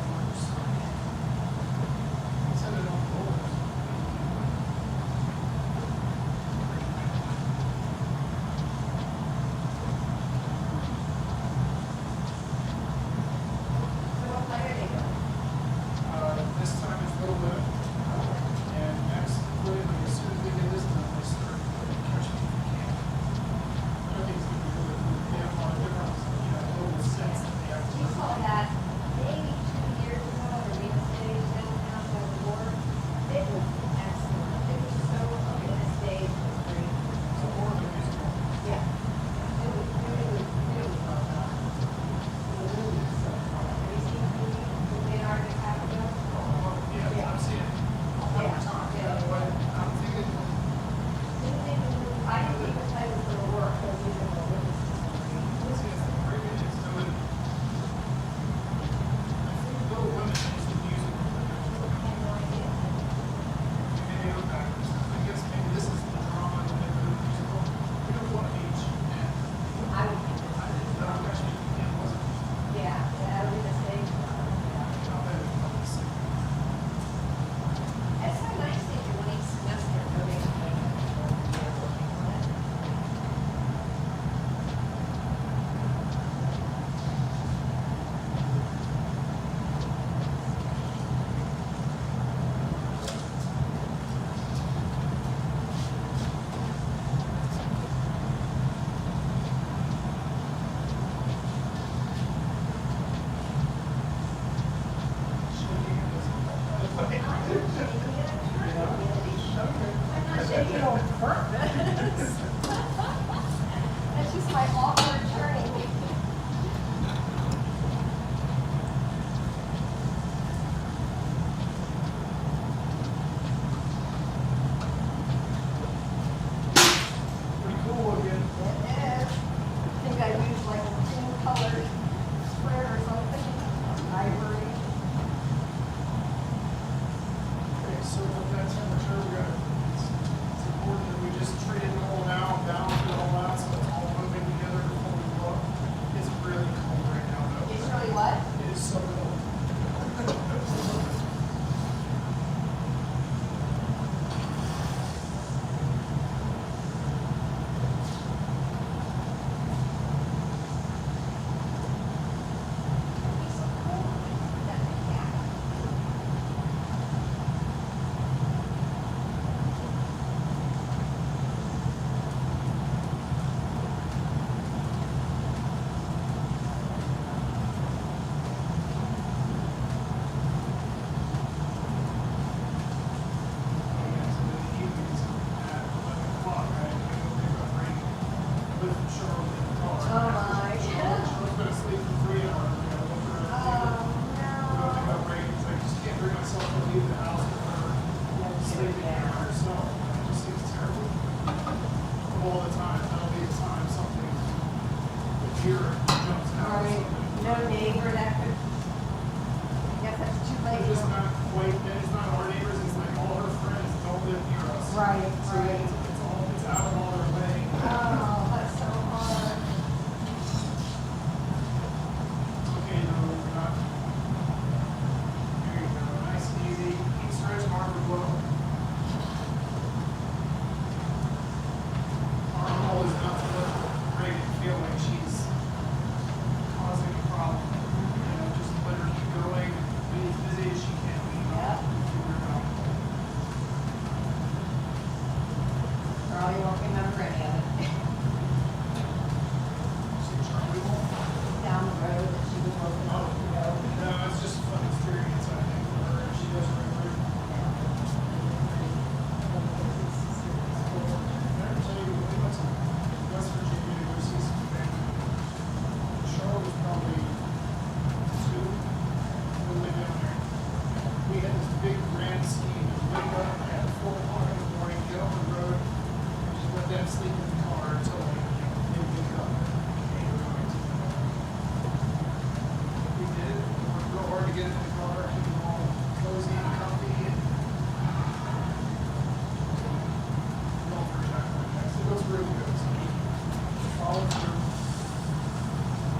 just not quite, it's not our neighbors, it's like all her friends don't live near us. Right, So right. it's out of all their way. Oh, that's so hard. Okay, no, we're not. There you go, nice and easy. Keep stretch marker blow. Our goal is not to let Reagan feel like she's causing a problem. You know, just let her keep going, be as busy as she can. Yep. Figure it out. Girl, you won't remember any of it. See Charlie Wall? Down the road that she was working on, you know. No, it's just a fun experience, I think, for her. She does remember it. Never tell you, we went to West Virginia to go see some family. Charlotte was probably 2 when we went down there. We had this big grand scheme of wake up at 4 o'clock in the morning, get on the road, and just let them sleep in the car until like, they wake up. And we were going to we did. We worked real hard to get in the car, keep them all cozy and comfy. And well, for time like that. So it was really good. So we followed through.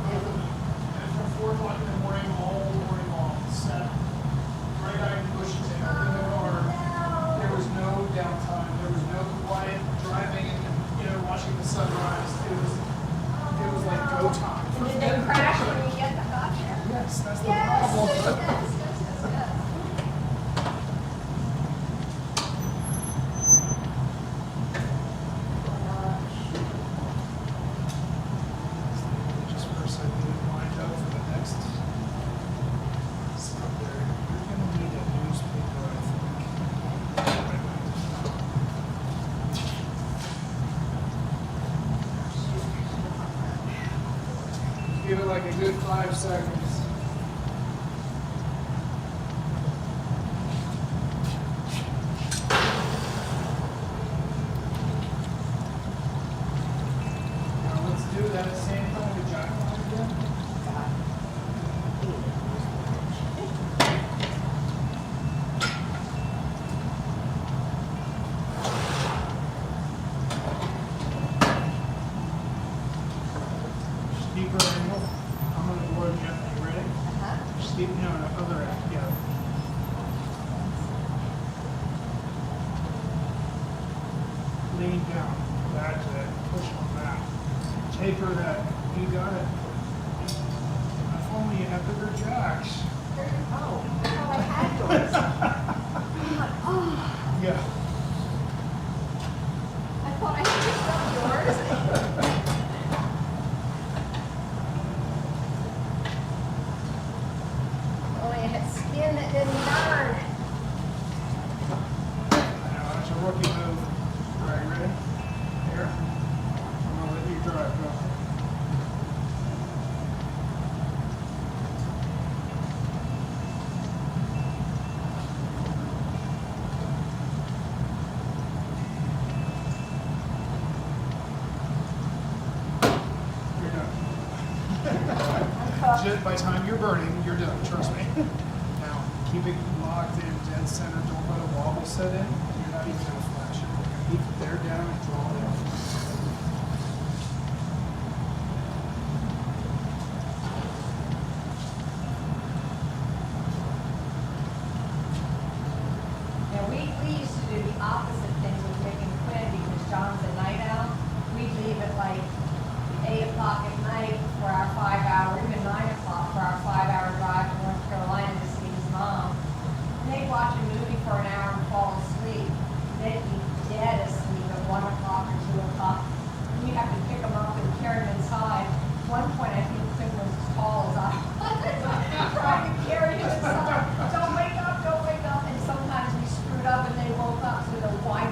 And from 4 o'clock in the morning, all morning long, sat bright-eyed and bushy tailed in the car. There was no downtime. There was no quiet driving and, you know, watching the sunrise. It was like go time. And did they crash when you get the got there? Yes, that's the Yes, problem. yes, yes, yes. Just for a second, we wind up for the next stop there. You're gonna need a newspaper, I think. Give it like a good 5 seconds. Now let's do that same thing with Jack again. Steeper angle. I'm gonna blow gently. You ready? Uh-huh. Steep, no, other end. Yeah. Lean down. That's it. Push on that. Taper that. You got it. If only you had bigger jacks. Oh, I thought I had yours. Oh, Yeah. I thought I had picked up yours. Only it had skin that didn't burn. Now that's a rookie move. All right, ready? Here. I'm gonna let you drive. Go. You're done. By the time you're burning, you're done. Trust me. Now keep it locked in, dead center. Don't let a wobble set in. You're not even gonna flash it. Keep it there down and draw it out. Now, we used to do the opposite thing with Rick and Quinn because John's a night owl. We'd leave at like 8 o'clock at night for our 5-hour, even 9 o'clock for our 5-hour drive to North Carolina to see his mom. And they'd watch a movie for an hour and fall asleep. They'd be dead asleep at 1 o'clock or 2 o'clock. And you'd have to pick them up and carry them inside. At one point, I think Quinn was as tall as I was, trying to carry him inside. Don't wake up, don't wake up. And sometimes we screwed up and they woke up, so the wife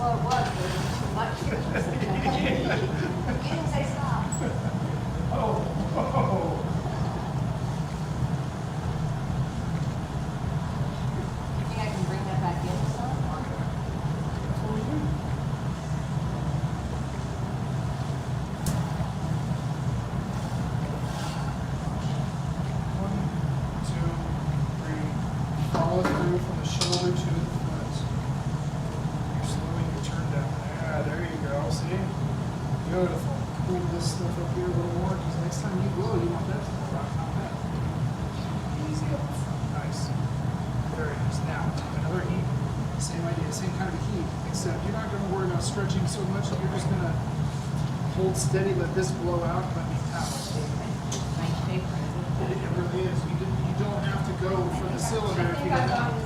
slow it was, but it was too much. You didn't say stop. Oh, oh. You think I can bring that back in some? That's what we do. One, two, three. Follow through from the shoulder to the foot. You're slowing your turn down. Yeah, there you go. See? Beautiful. Pull this stuff up here a little more because next time you blow, you want that to go out, not that. Easy up the front. Nice. Very nice. Now, another heat. Same idea, same kind of heat, except you're not going to worry about stretching so much. You're just going to hold steady, let this blow out, let me towel. Nice paper, isn't it? It really is. You don't have to go for the cylinder if you don't have to.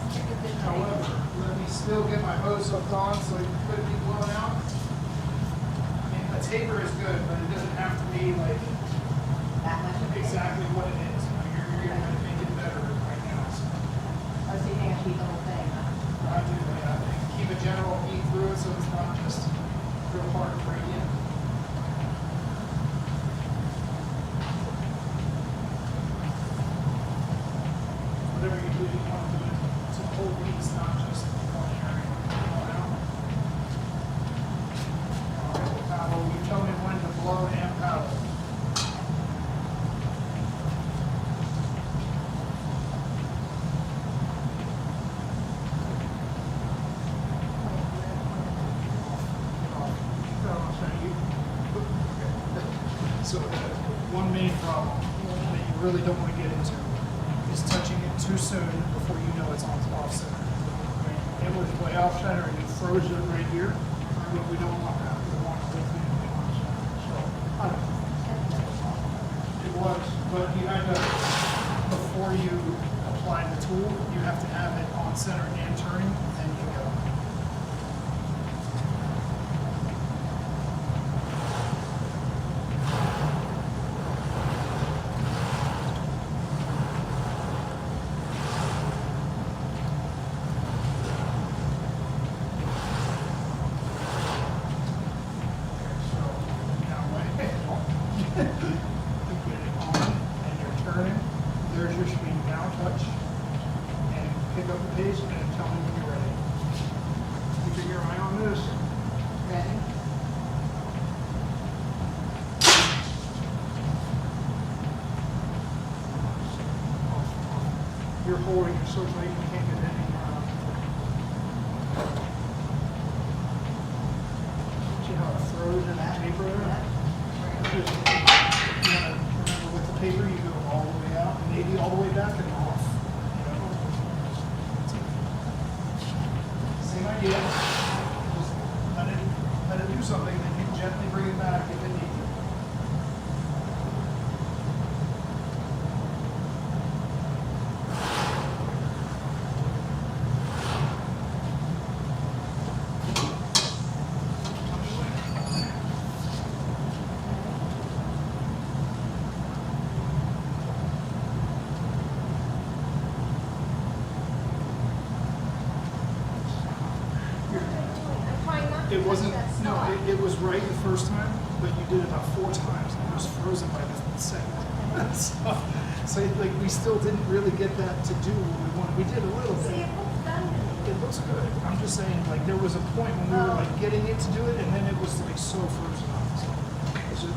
However, let me still get my hose hooked on so it could be blown out. I mean, a taper is good, but it doesn't have to be like That much of it? exactly what it is. You know, you're going to make it better right now. So Oh, so you think I should keep the whole thing, huh? I do, yeah. Keep a general heat through it so it's not just real hard to break in. Whatever you do, you want to do it to the whole piece, not just one area. All right, paddle. You tell me when to blow and paddle. So one main problem that you really don't want to get into is touching it too soon before you know it's on off center. Right? It was way off center and you froze it right here. We don't want that. We want it completely on center. So I don't know. It was, but you had to, before you apply the tool, you have to have it on center and turning, then you go. There's your screen. Now touch and pick up the pace and tell me when you're ready. Keep your eye on this. Ready? You're holding it so tight you can't get any. See how it throws in that paper there? Just, you want to remember with the paper, you go all the way out, maybe all the way back and off. You know? Same idea. Just let it do something, then you gently bring it back if it needs it. I'm trying not to. It wasn't, touch that no, stuff. it was right the first time, but you did it about 4 times, and it was frozen by the second. So, like, we still didn't really get that to do what we wanted. We did a little See, bit. it looks done to me. It looks good. I'm just saying, like, there was a point when we were, like, getting it to do it, and then it was, like, so frozen up. So,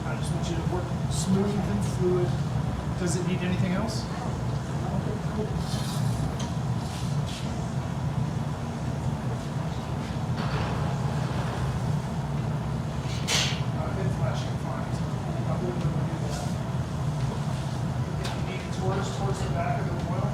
I just want you to work smooth and fluid. Does it need anything else? It's flashing fine, so I wouldn't want to do that. If you need towards the back of the oil.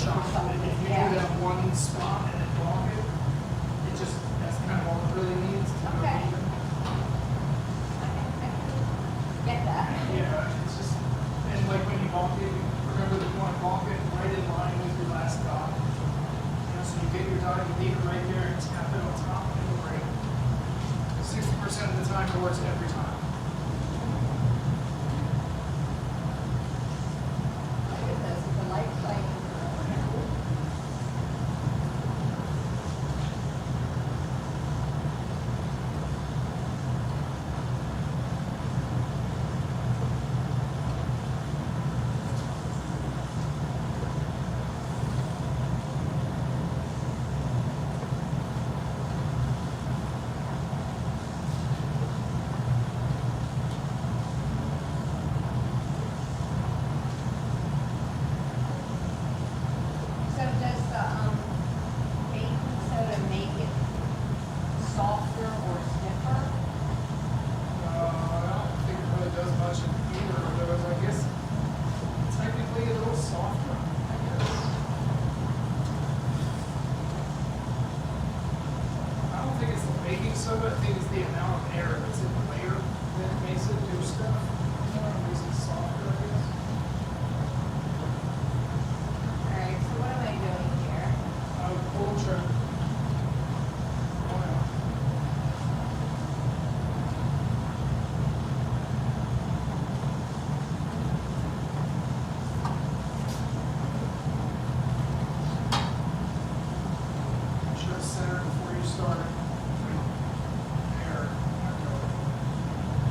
shop. Some of And it, if you yeah. do that one spot and then block it, it just, that's kind of all it really needs to go Okay. even. Get that. Yeah, it's just, and like when you block it, remember that you want to block it right in line with your last dot. You know, so you get your dot, you leave it right there, and tap it on top, and it'll break. 60% of the time it works every time. Look at this, the light playing. So does the, baking soda make it softer or stiffer? I don't think it really does much in either of those. I guess technically a little softer, I guess. I don't think it's the baking soda. I think it's the amount of air that's in the layer that makes it do stuff. You know, it makes it softer, I guess. Alright, so what am I doing here? Ultra. Oh, yeah. Should have centered before you start. There.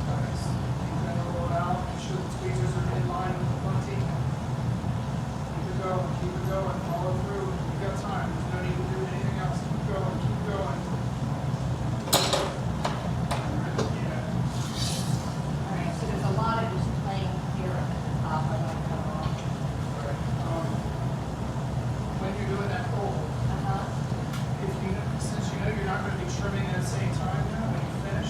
Nice. Keep that elbow out. Make sure the tweezers are in line with the bunty. Keep it going, follow through. You got time. There's no need to do anything else. Keep going, keep going. Yeah. Alright, so there's a lot of just playing here at the top, I like that a lot. Alright. When you're doing that fold, Uh-huh. if you, since you know you're not going to be trimming at the same time now when you finish,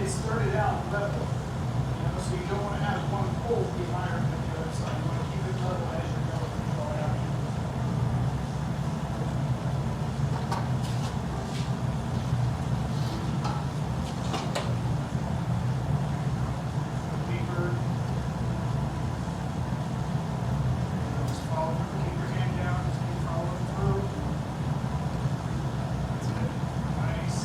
it started out level. You know, so you don't want to have one fold be higher than the other side. You want to keep it level as you're going out. Deeper. Just follow through. Keep your hand down. Just keep following through. That's it. Nice.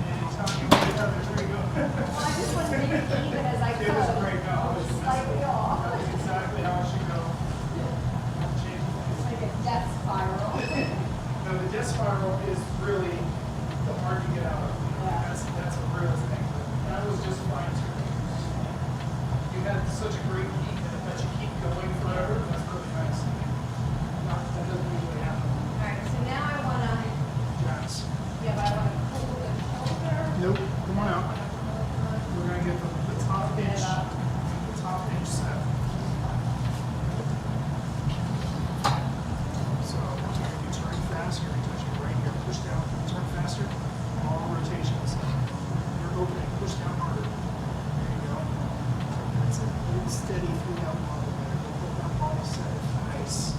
Anytime you want to have it, there you go. Well, I just wanted to make it even as I It could. was great. No, it was Slightly off. That's exactly how it should go. Change It's like a death spiral. No, the death spiral is really the hard to get out of. Yeah. That's a real thing. That was just fine tuning. You had such a great heat that you keep going forever. That's really nice. That doesn't usually happen. Alright, so now I wanna, Jacks. yeah, but I wanna pull the shoulder. Nope. Come on out. We're gonna get the top Open it inch. up. The top inch set. So if you turn fast, you're touching right here. Push down. Turn faster. All rotations. You're opening. Push down harder. There you go. That's it. Hold steady through that wobble there. Don't let that ball set. Nice.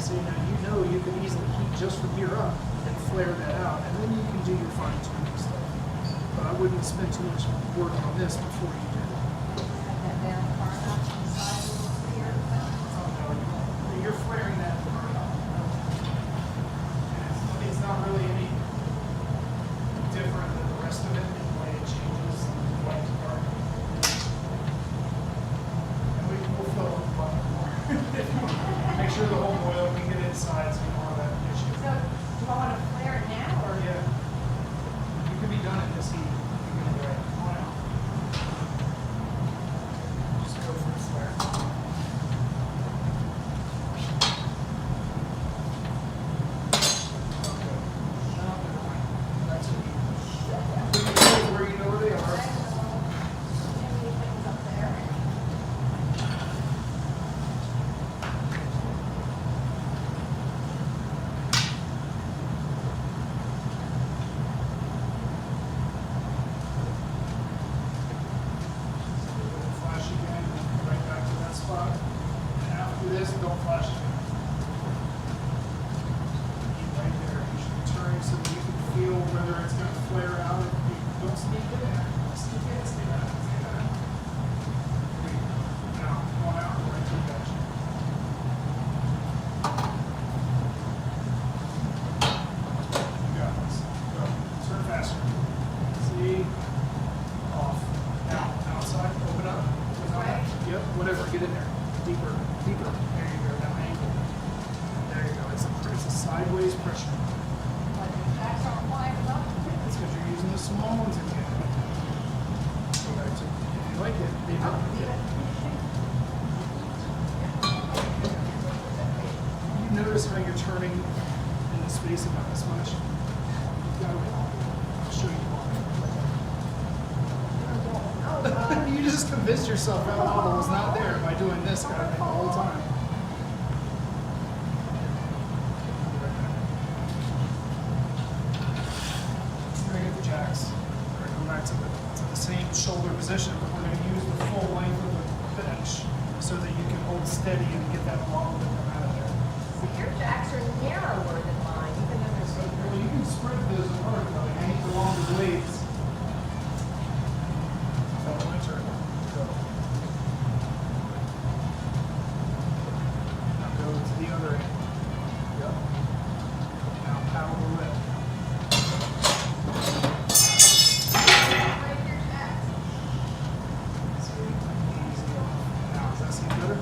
See, now you know you can easily heat just from here up and flare that out, and then you can do your fine tuning stuff. But I wouldn't spend too much work on this before you did it. Set that down far enough to the side a little clear. Oh, no, you're flaring that part up. It's not really any different than the rest of it in the way it changes light to dark. And we'll fill up a lot more. Make sure the whole oil can get inside so you don't have that issue. So, do I wanna flare it now, or? Yeah. You can be done at this heat. You can do it. Come on out. this and don't flash it. Right there. You should be turning so that you can feel whether it's going to flare out. Don't sneak it in. Sneak it. Stay back. Stay back. Now, come on out. Right to the edge. You got this. Go. Turn faster. See? Off. Now, outside. Open up. Right. Yep, whatever. Get in there. Deeper. Deeper. There you go. Now angle. There you go. It's a sideways pressure. But the jacks aren't wide enough. That's because you're using the small ones again. Go back to, if you like it, leave it. Yep. You notice how you're turning in the space about this much? You've got to wait. I'll show you why. You just convinced yourself that bubble was not there by doing this kind of thing the whole time. We're going to get the jacks. We're going to go back to the same shoulder position, but we're going to use the full length of the bench so that you can hold steady and get that bobble to come out of there. So your jacks are narrower than mine, even though they're so Well, you can spread those apart though. You need the longer blades. So my turn. Go. Now go to the other end. Yep. Now paddle the lip. break your jacks. See? Easy off. Now, does that seem better?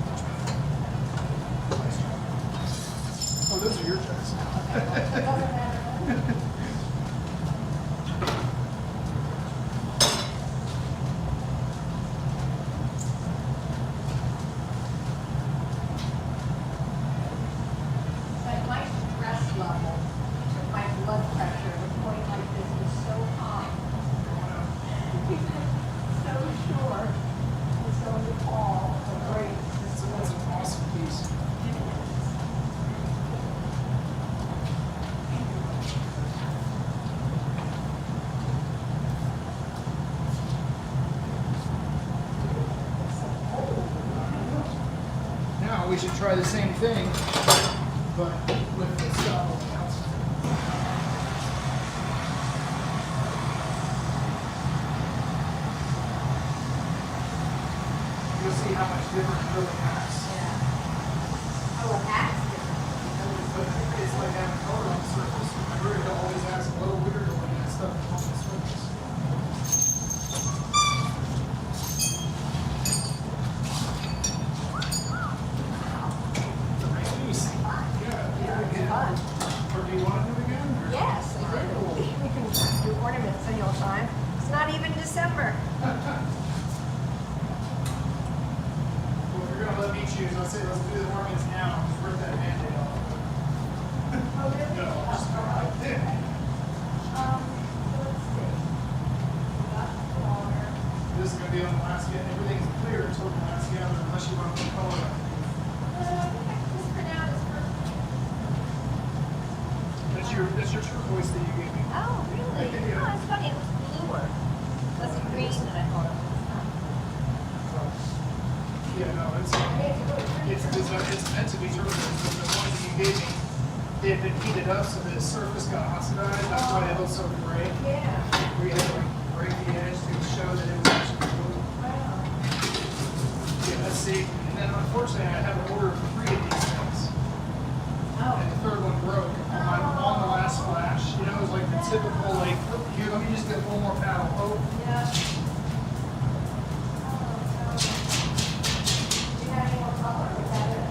Much better. Nice job. Oh, those are your jacks. It doesn't matter. But my stress level, my blood pressure at a point like this is so high. So sure it's going to fall or break. So that's an awesome piece. Now we should try the same thing, but with the stop on the outside. You'll see how much different it really acts. Yeah. Oh, it acts different. But it's like having color on the surface. Remember, it always acts a little weirder when that stuff is on the surface. It's a nice piece. Yeah, Yeah, it's again. fun. Or do you want to do it again? Or? Yes, I All right, do. cool. We can do ornaments any old time. It's not even December. Well, if you're going to let me choose, let's say let's do the ornaments now. Just rip that Band-Aid off. Oh, really? No, just go like this. So let's see. We got the water. This is going to be on the last gather. Everything's clear until the last gather, unless you want to put color on it. I think I can just print out this first. That's your turquoise that you gave me. Oh, really? Yeah. Oh, it's funny. It was bluer. Less green than I thought it was. Yeah, no, It's really pretty. it's meant to be turquoise, but the ones that you gave me, they had been heated up so the surface got oxidized. That's why they look so gray. Yeah. We had to like break the edge to show that it was actually blue. Wow. Yeah, let's see. And then unfortunately, I had to order 3 of these things. Oh. And the third one broke on the last flash. You know, it was like the typical, like, here, let me just get one more paddle. Oh, Yeah. Oh, so. Do you have any more color? Or is that it?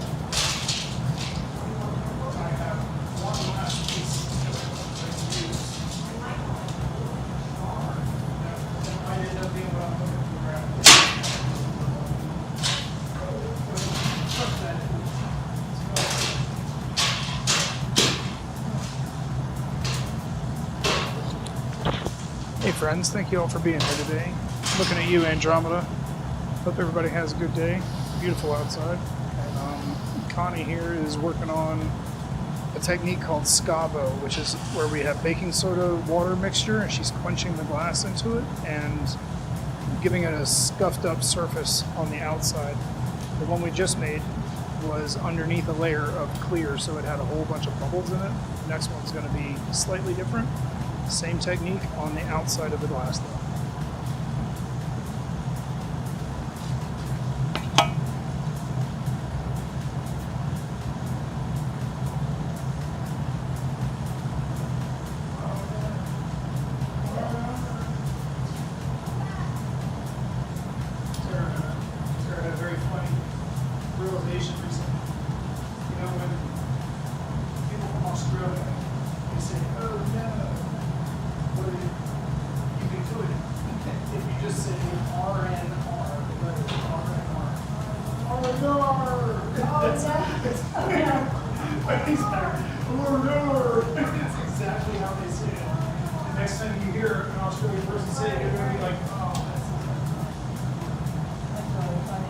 I have one last piece that I can use. You might want to do That might end up being what I'm looking for. Trust that. Hey friends, thank you all for being here today. Looking at you, Andromeda. Hope everybody has a good day. Beautiful outside. And Connie here is working on a technique called scabo, which is where we have baking soda water mixture, and she's quenching the glass into it and giving it a scuffed up surface on the outside. The one we just made was underneath a layer of clear, so it had a whole bunch of bubbles in it. The next one's going to be slightly different. Same technique on the outside of the glass though. Sarah had a very funny realization recently. You know, when people from Australia, they say, oh no, what do you can do it if you just say RNR, the letter RNR. RNR! It's exactly how they say it. The next time you hear an Australian person say it, you're going to be like, oh, that's That's really funny.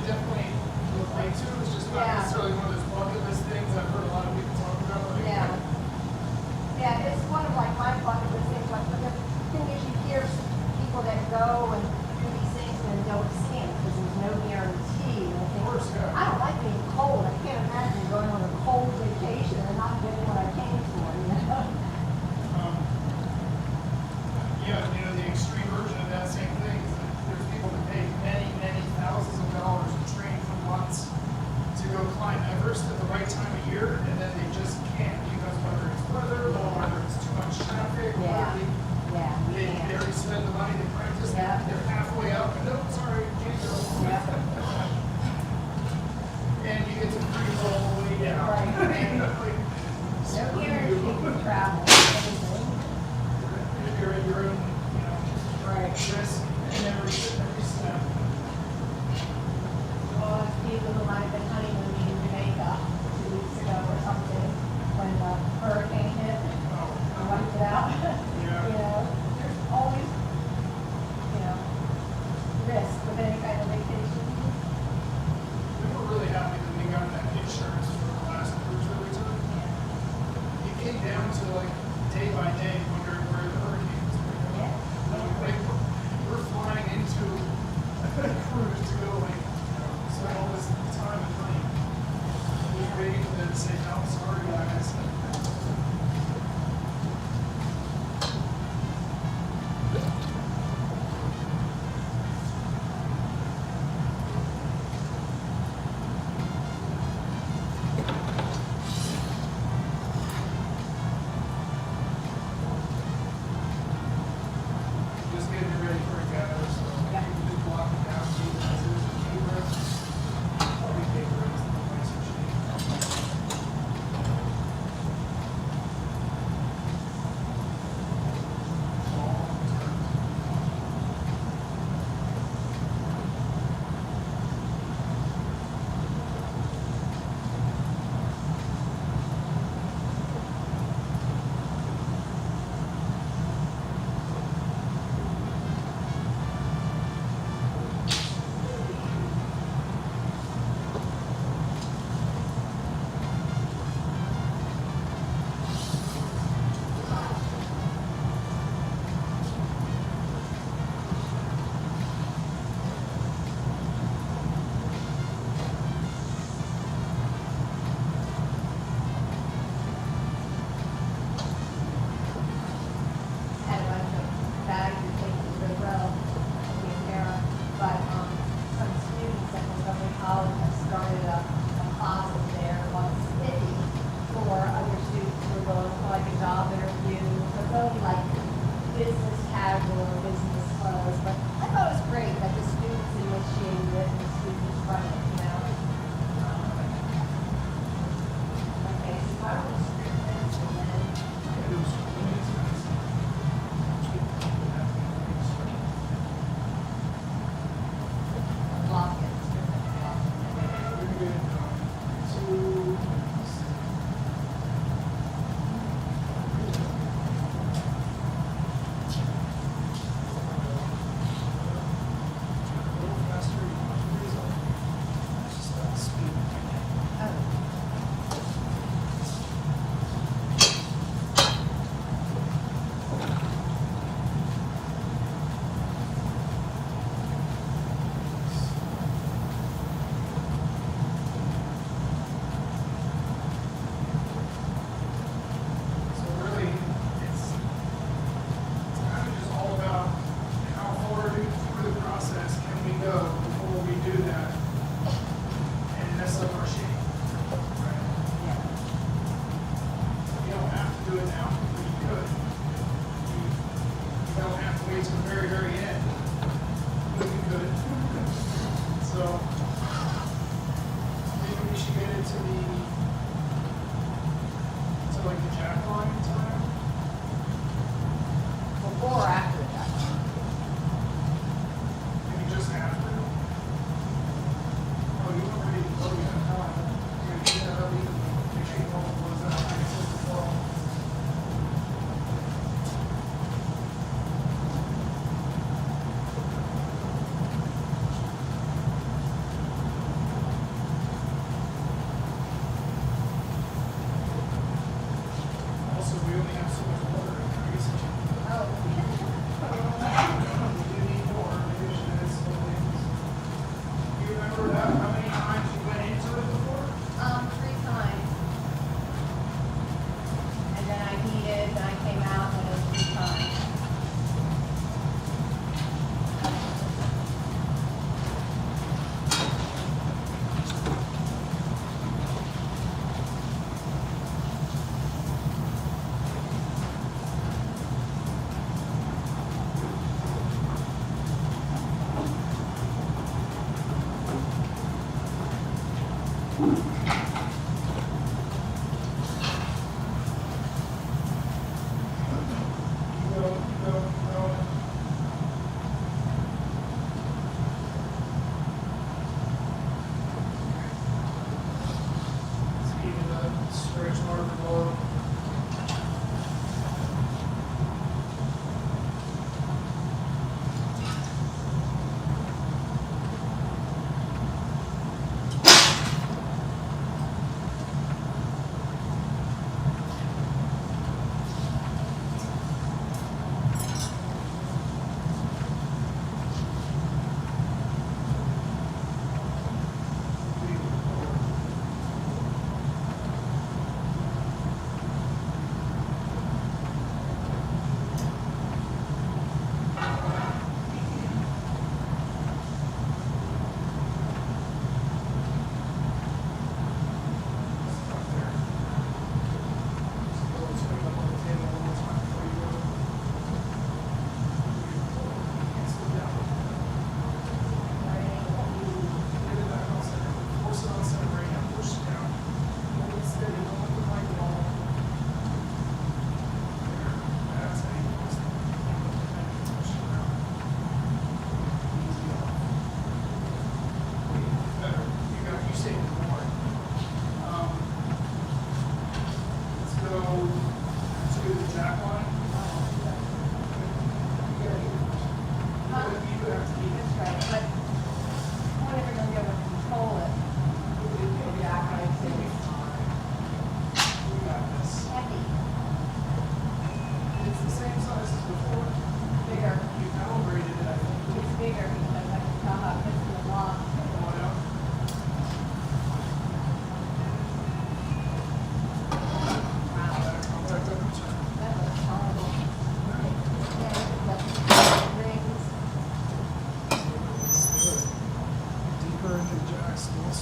definitely relate to. It's just not Yeah. necessarily one of those bucket list things I've heard a lot of people talk about. Like, Yeah. Yeah, it's one of like my bucket list things, like the thing is you hear people that go and do these things and don't see them because there's no guarantee. And I think, course, yeah. I don't like being cold. I can't imagine going on a cold vacation and not getting what I came for, you know? Yeah, you know, the extreme version of that same thing is that there's people that pay many, many thousands of dollars and train for months to go climb Everest at the right time of year, and then they just can't because whether it's weather or whether it's too much traffic, or Yeah. whether Yeah, you they can't. already spend the money, they practice, Yeah. they're halfway up, and no, sorry, can't go. Yeah. And you get to free roll all the way down. Right, right. Like, No screw guarantee you. for travel, anything. If you're at your own, you know, Right. risk and every step. Well, it's people who might have been honeymooning in Jamaica 2 weeks ago or something when the hurricane hit Oh, and wiped it out. Yeah. You know, there's always, you know, risk with any kind of vacation. we were really happy that we got that insurance for the last cruise that we took. It came down to like day by day wondering where the hurricane was going to go. Like, we're flying into a cruise to go like, you know, spend all this time and money. Just waiting for them to say, no, sorry guys. Just getting ready for a gather, so Yeah. you can just block it down, see the messages, keep it. Probably paper is the nicer shape.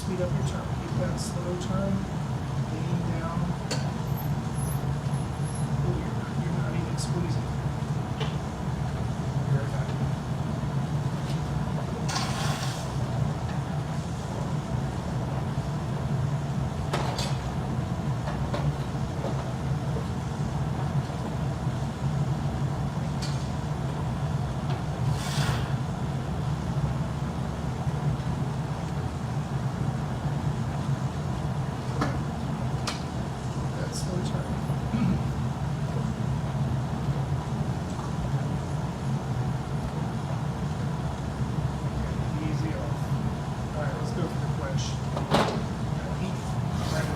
speed up your turn. Keep that slow turn, leaning down. Oh, you're not even squeezing. Very fast. That's slow turn. Easy off. All right, let's go for the quench. Heat. Right.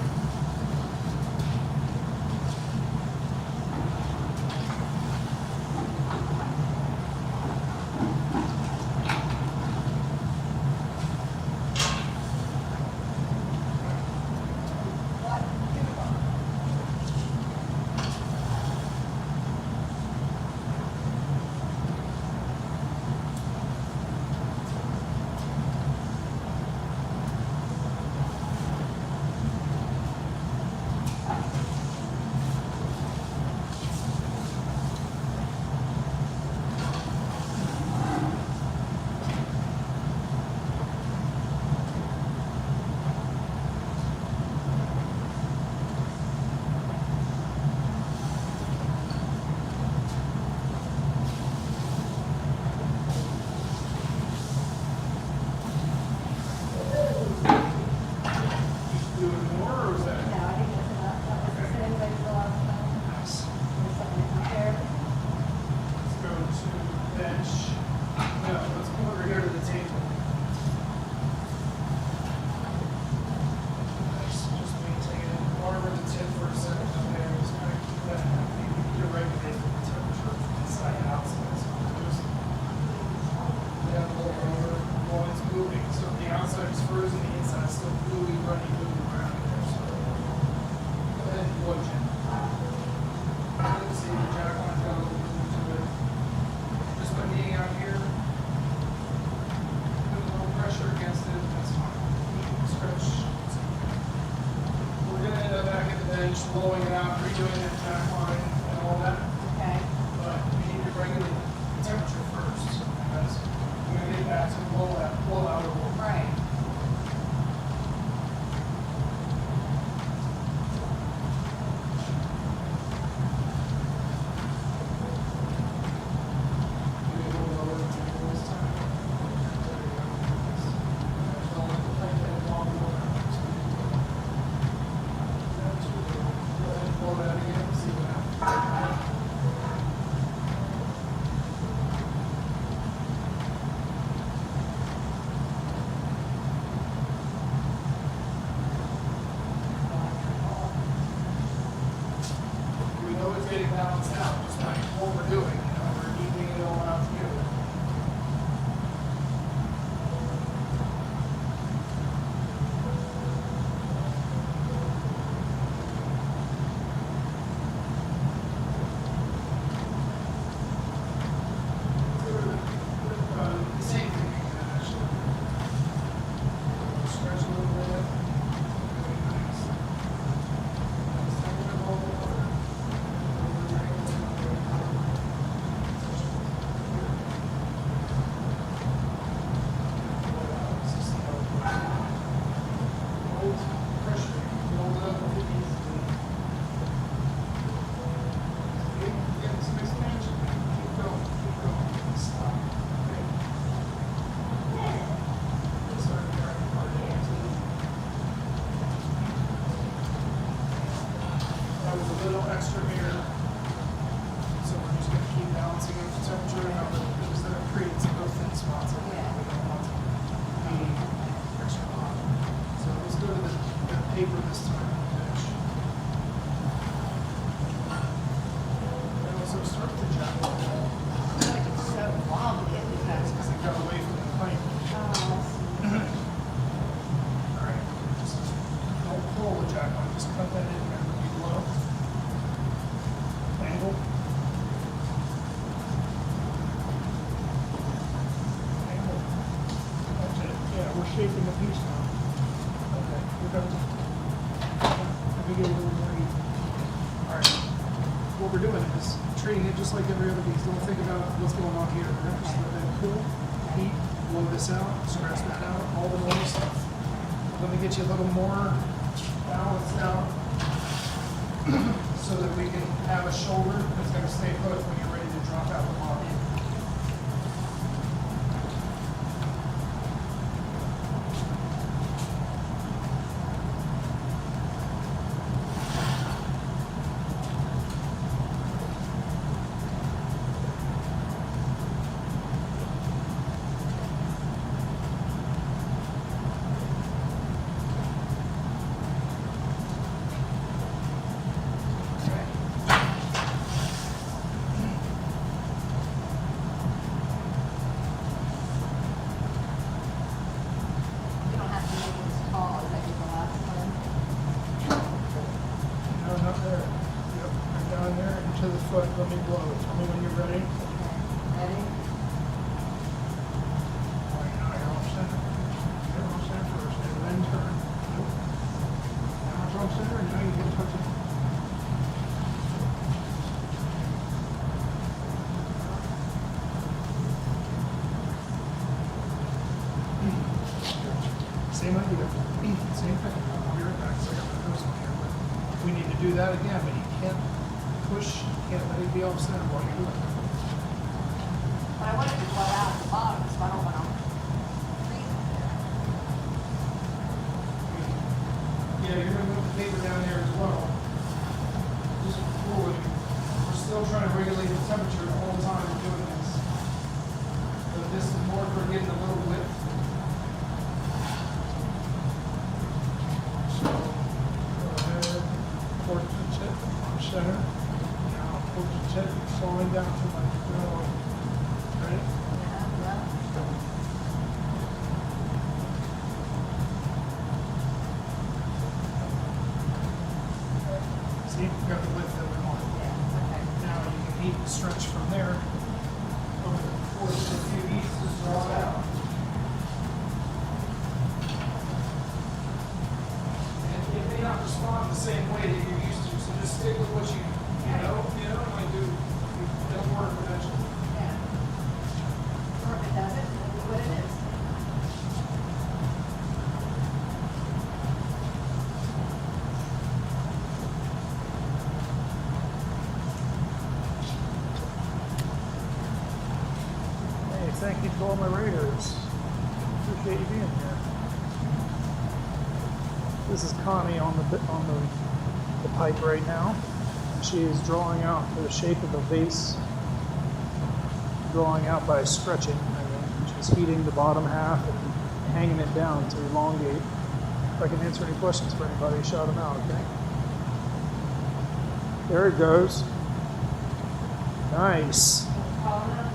Doing more, or is that? No, I think that's enough. That was the same way for a lot of time. Nice. There's something to compare. Let's go to bench. No, let's come over here to the table. Nice. Just maintain it. Armor the tip for a second up there. Just kind of keep that happy. You're regulating the temperature from inside and outside. So just yeah, roll over while it's moving. So the outside is frozen, the inside is still fluid, running, moving around in there. So go ahead and watch it. Let's see the jack on go into it. Just by being out here, put a little pressure against it, that's fine. Stretch. We're gonna end up back at the bench, blowing it out, redoing that jack line and all that. Okay. But we need to regulate the temperature first, because we're gonna get back to blow out of the Right. We know it's getting balanced out, just like what we're doing, we're evening it all out together. Same thing, actually. Stretch a little bit. Very nice. Nice. Take it all over. Hold pressure. Hold up if it needs to be. Get some expansion. Keep going. Keep going. Stop. Okay. Start driving hard into it. That was a little extra here. So we're just gonna keep balancing out the temperature and because that creates those thin spots. We don't want to be extra hot. So let's go to the paper this time. Bench. And also start with the jack. I feel like it's so wobbly at the Because it got away from the plane. Alright, just don't pull the jack on, just cut that in there, be low. Angle. Angle. That's it. Yeah, we're shaping the piece now. Okay. Let me get a little more heat. All right. What we're doing is treating it just like every other piece. Don't think about what's going on here. Right? Just let that cool, heat, blow this out, scratch that out, all the normal stuff. Let me get you a little more balanced out so that we can have a shoulder that's going to stay put when you're ready to drop out the bottom. You don't have to make it as tall as I did the last time. No, not there. Yep, right down there into the foot. Let me blow it. Tell me when you're ready. Ready? Right now, you're off center. You're off center first, and then turn. Nope. Now it's off center, and now you can touch it. Same idea. Same thing. I'll be right back. So I got my nose on here, but we need to do that again, but you can't push, you can't let it be off center while you're doing it. But I wanted to blow out the bottom, so I don't want to freeze it there. Yeah, you're gonna move the paper down there as well. Just cool with it. We're still trying to regulate the temperature all the time we're doing this. But this is more for getting a little lift. So, go ahead, port the tip on center. Now port the tip, slowing down to my middle. Ready? Yeah. See, we've got the lift that we want. Yeah, okay. Now you can heat and stretch from there over the course of a few heats to draw it out. And it may not respond the same way that you're used to, so just stick with what you know, like it'll work eventually. Yeah. Or if it doesn't, it'll be what it is. Hey, thank you to all my raiders. Appreciate you being here. This is Connie on the pipe right now. She is drawing out the shape of the vase, drawing out by stretching. She's heating the bottom half and hanging it down to elongate. If I can answer any questions for anybody, shout them out, okay? There it goes. Nice.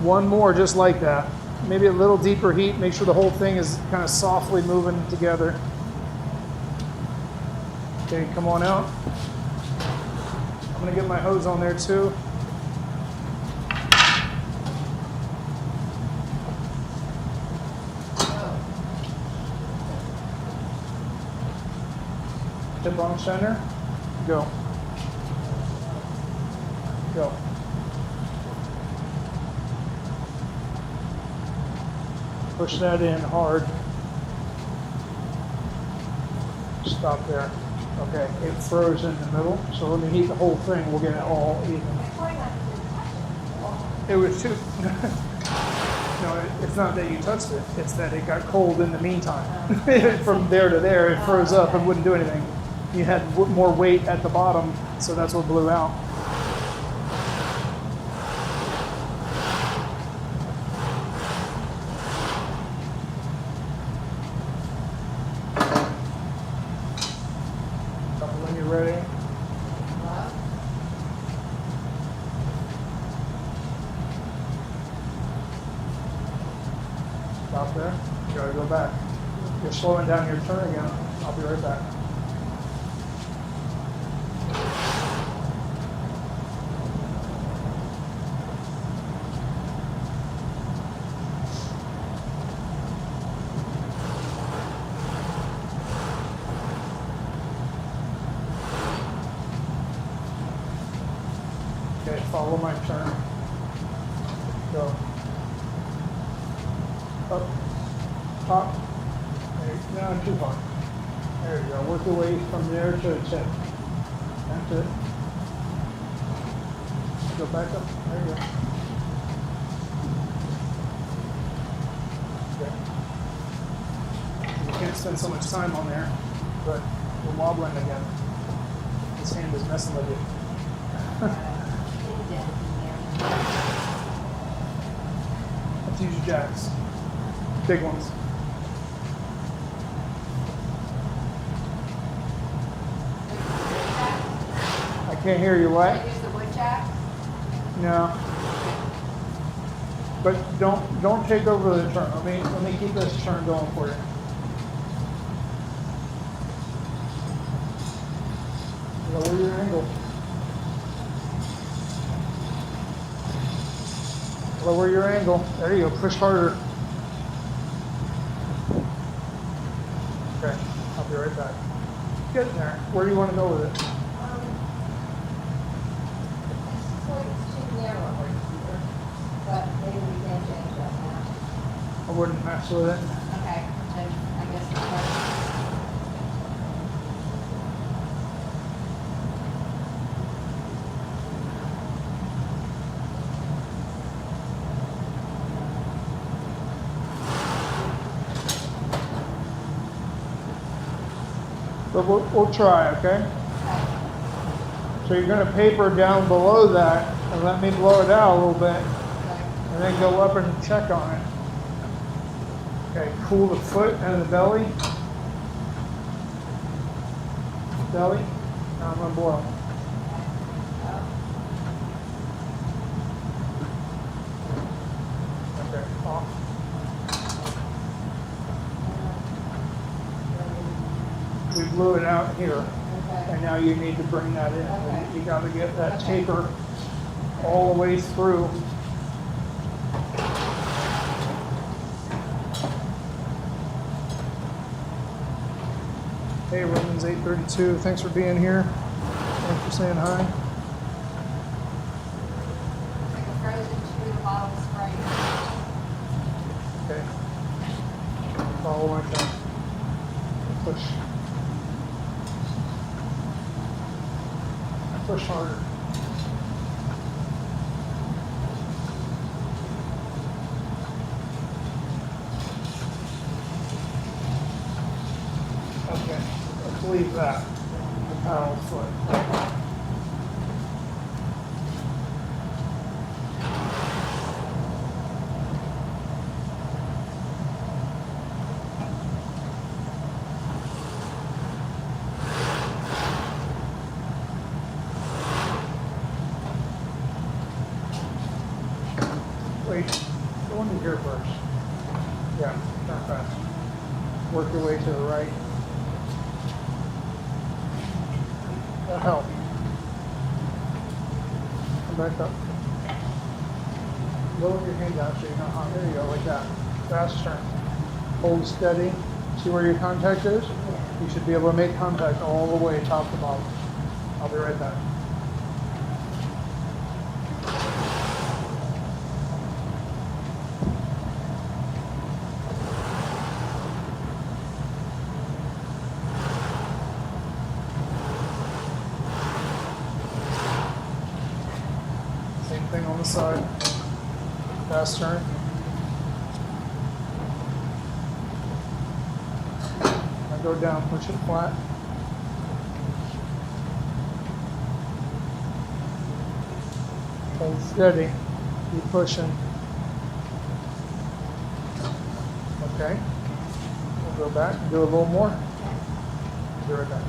One more just like that. Maybe a little deeper heat. Make sure the whole thing is kind of softly moving together. Okay, come on out. I'm gonna get my hose on there too. Tip on center. Go. Go. Push that in hard. Stop there. Okay, it froze in the middle, so let me heat the whole thing. We'll get it all even. It was too. No, it's not that you touched it. It's that it got cold in the meantime. From there to there, it froze up and wouldn't do anything. You had more weight at the bottom, so that's what blew out. When you're ready. Stop there. You gotta go back. You're slowing down your turn again. I'll be right back. Follow my turn. Go. Up. Top. There, no, too far. There you go. Work your way from there to the tip. That's it. Go back up. There you go. Okay. You can't spend so much time on there, but we're wobbling again. This hand is messing with you. Let's use your jacks. Big ones. I can't hear you. What? Use the wood jack? No. But don't take over the turn. Let me keep this turn going for you. Lower your angle. Lower your angle. There you go. Push harder. Okay. I'll be right back. Get in there. Where do you want to go with it? It's too narrow right here, but maybe we can change that now. I wouldn't mess with it. Okay, then I guess it's But we'll try, okay? So you're going to paper down below that and let me blow it out a little bit and then go up and check on it. Okay, cool the foot and the belly. Belly. Now I'm going to blow. Okay, off. We blew it out here. And now you need to bring that in. Okay. You got to get that taper all the way through. Hey, Romans 8:32. Thanks for being here. Thanks for saying hi. Like a frozen 2-liter bottle of Sprite. Okay. Follow my thumb. Push. Push harder. Okay, let's leave that. The paddle foot. Wait, go into here first. Yeah, turn fast. Work your way to the right. That'll help. Come back up. Lower your hand out so you're not on. There you go, like that. Fast turn. Hold steady. See where your contact is? You should be able to make contact all the way top to bottom. I'll be right back. Same thing on the side. Fast turn. Now go down, push it flat. Hold steady. Keep pushing. Okay. We'll go back and do a little more. Be right back.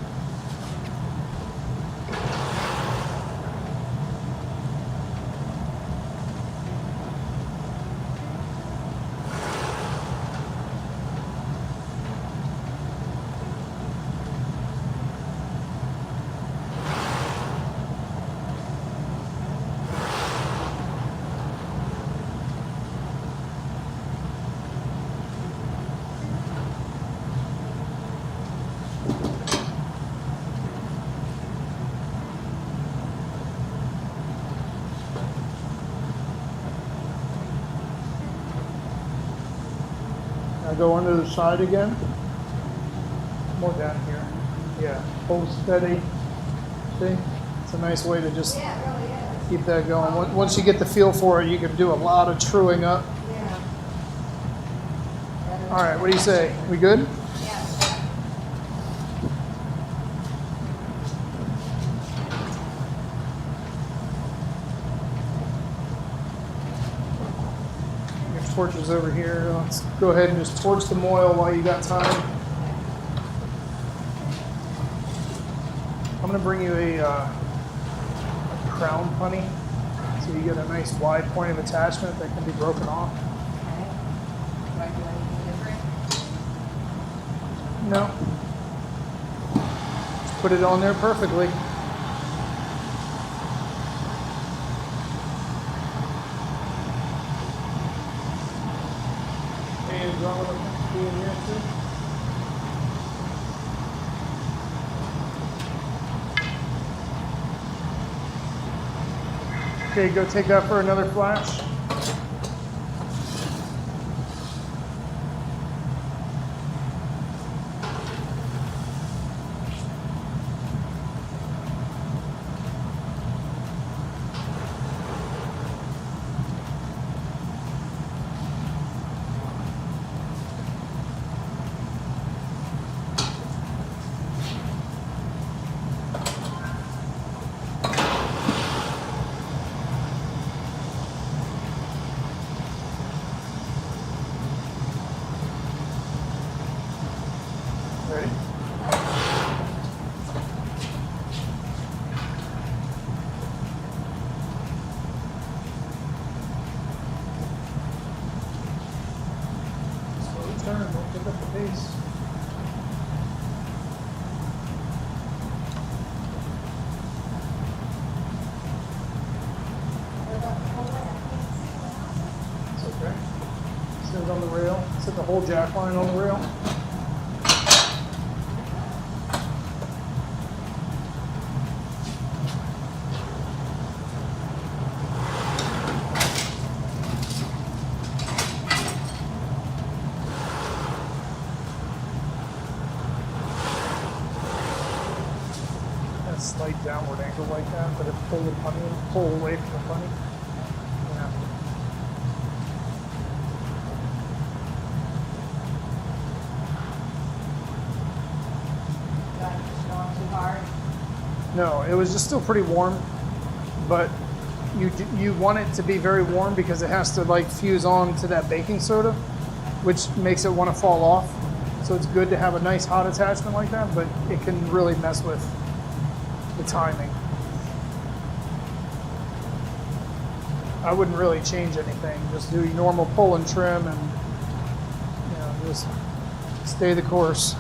I go under the side again. More down here. Yeah, hold steady. See? It's a nice way to just Yeah, it really is. keep that going. Once you get the feel for it, you can do a lot of truing up. Yeah. All right, what do you say? We good? Yeah. Your torch is over here. Let's go ahead and just torch the oil while you got time. I'm going to bring you a crown punny, so you get a nice wide point of attachment that can be broken off. Okay. Do I do anything different? No. Just put it on there perfectly. And draw it in here too. Okay, go take that for another flash. Ready? Slow turn, don't pick up the pace. It's okay. Sit it on the rail. Sit the whole jack line on the rail. A slight downward angle like that, but it pull the punny, pull away from the punny. Yeah. Do I push it on too hard? No, it was just still pretty warm, but you want it to be very warm because it has to like fuse on to that baking soda, which makes it want to fall off. So it's good to have a nice hot attachment like that, but it can really mess with the timing. I wouldn't really change anything. Just do your normal pull and trim and just stay the course.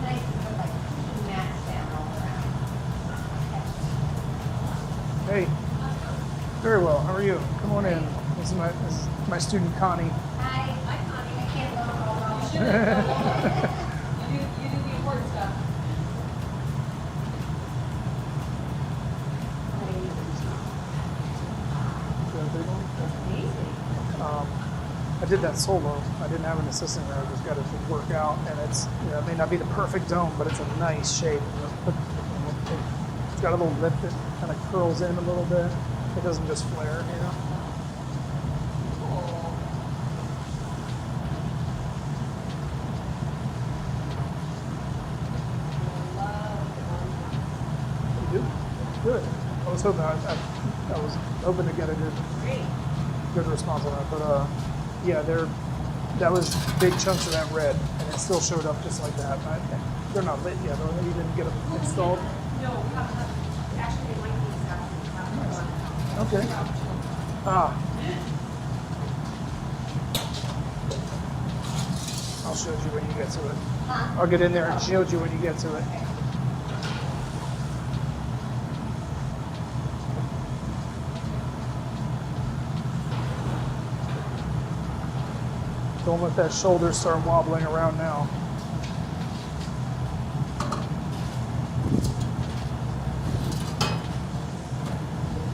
Nice to put like 2 mats down all around. Hey, very well. How are you? Come on in. This is my student Connie. Hi, Connie. I can't look all wrong. You do the important stuff. I did that solo. I didn't have an assistant there. I just got it to work out, and it may not be the perfect dome, but it's a nice shape. It's got a little lip that kind of curls in a little bit. It doesn't just flare, You do? Good. I was hoping to get a good response on that, but yeah, that was big chunks of that red, and it still showed up just like that. They're not lit yet, though. You didn't get them installed. No, we have actually they might be exactly. Okay. Ah. I'll show you when you get to it. I'll get in there and show you when you get to it. Don't let that shoulder start wobbling around now.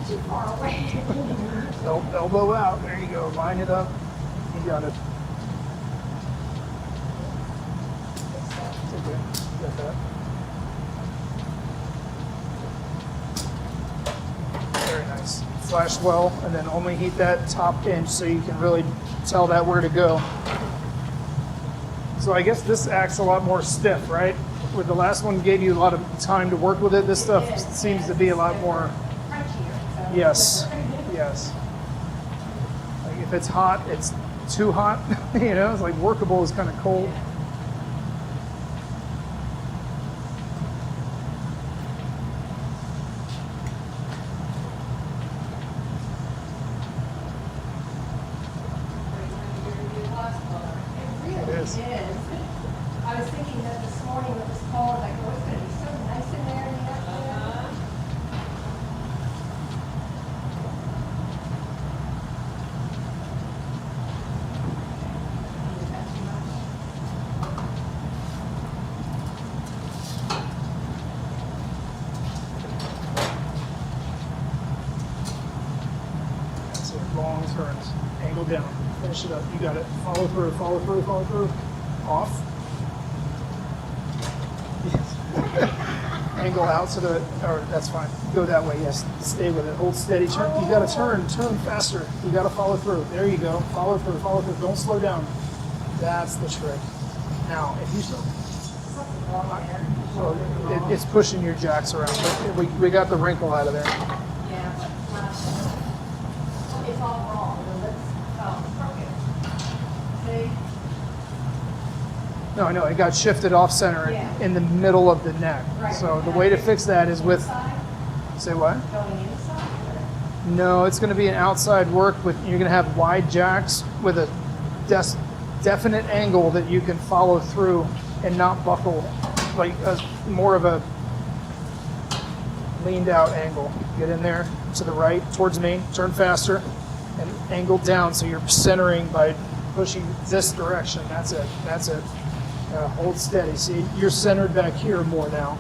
Too far away. Elbow out. There you go. Line it up. You got it. It's okay. You got that. Very nice. Flash well, and then only heat that top inch so you can really tell that where to go. So I guess this acts a lot more stiff, right? With the last one gave you a lot of time to work with it. This stuff seems to be a lot more. Crunchier, so. Yes, yes. Like if it's hot, it's too hot. You know, it's like workable is kind of cold. It really is. I was thinking that this morning with this cold, like, oh, it's gonna be so nice in there in the afternoon. Is that too much? That's it. Long turns. Angle down. Finish it up. You got it. Follow through, follow through, follow through. Off. Yes. Angle out so that, or that's fine. Go that way, yes. Stay with it. Hold steady. Turn. You gotta turn faster. You gotta follow through. There you go. Follow through, follow through. Don't slow down. That's the trick. Now, if you Something wrong there. well, it's pushing your jacks around. But we got the wrinkle out of there. Yeah, but it's all wrong. The lips, crooked. See? No, I know. It got shifted off center Yeah. in the middle of the neck. Right. So the way to fix that is with, Inside, say what? going inside. No, it's going to be an outside work with, you're going to have wide jacks with a definite angle that you can follow through and not buckle, like more of a leaned out angle. Get in there to the right towards me, turn faster, and angle down so you're centering by pushing this direction. That's it. That's it. Hold steady. See, you're centered back here more now.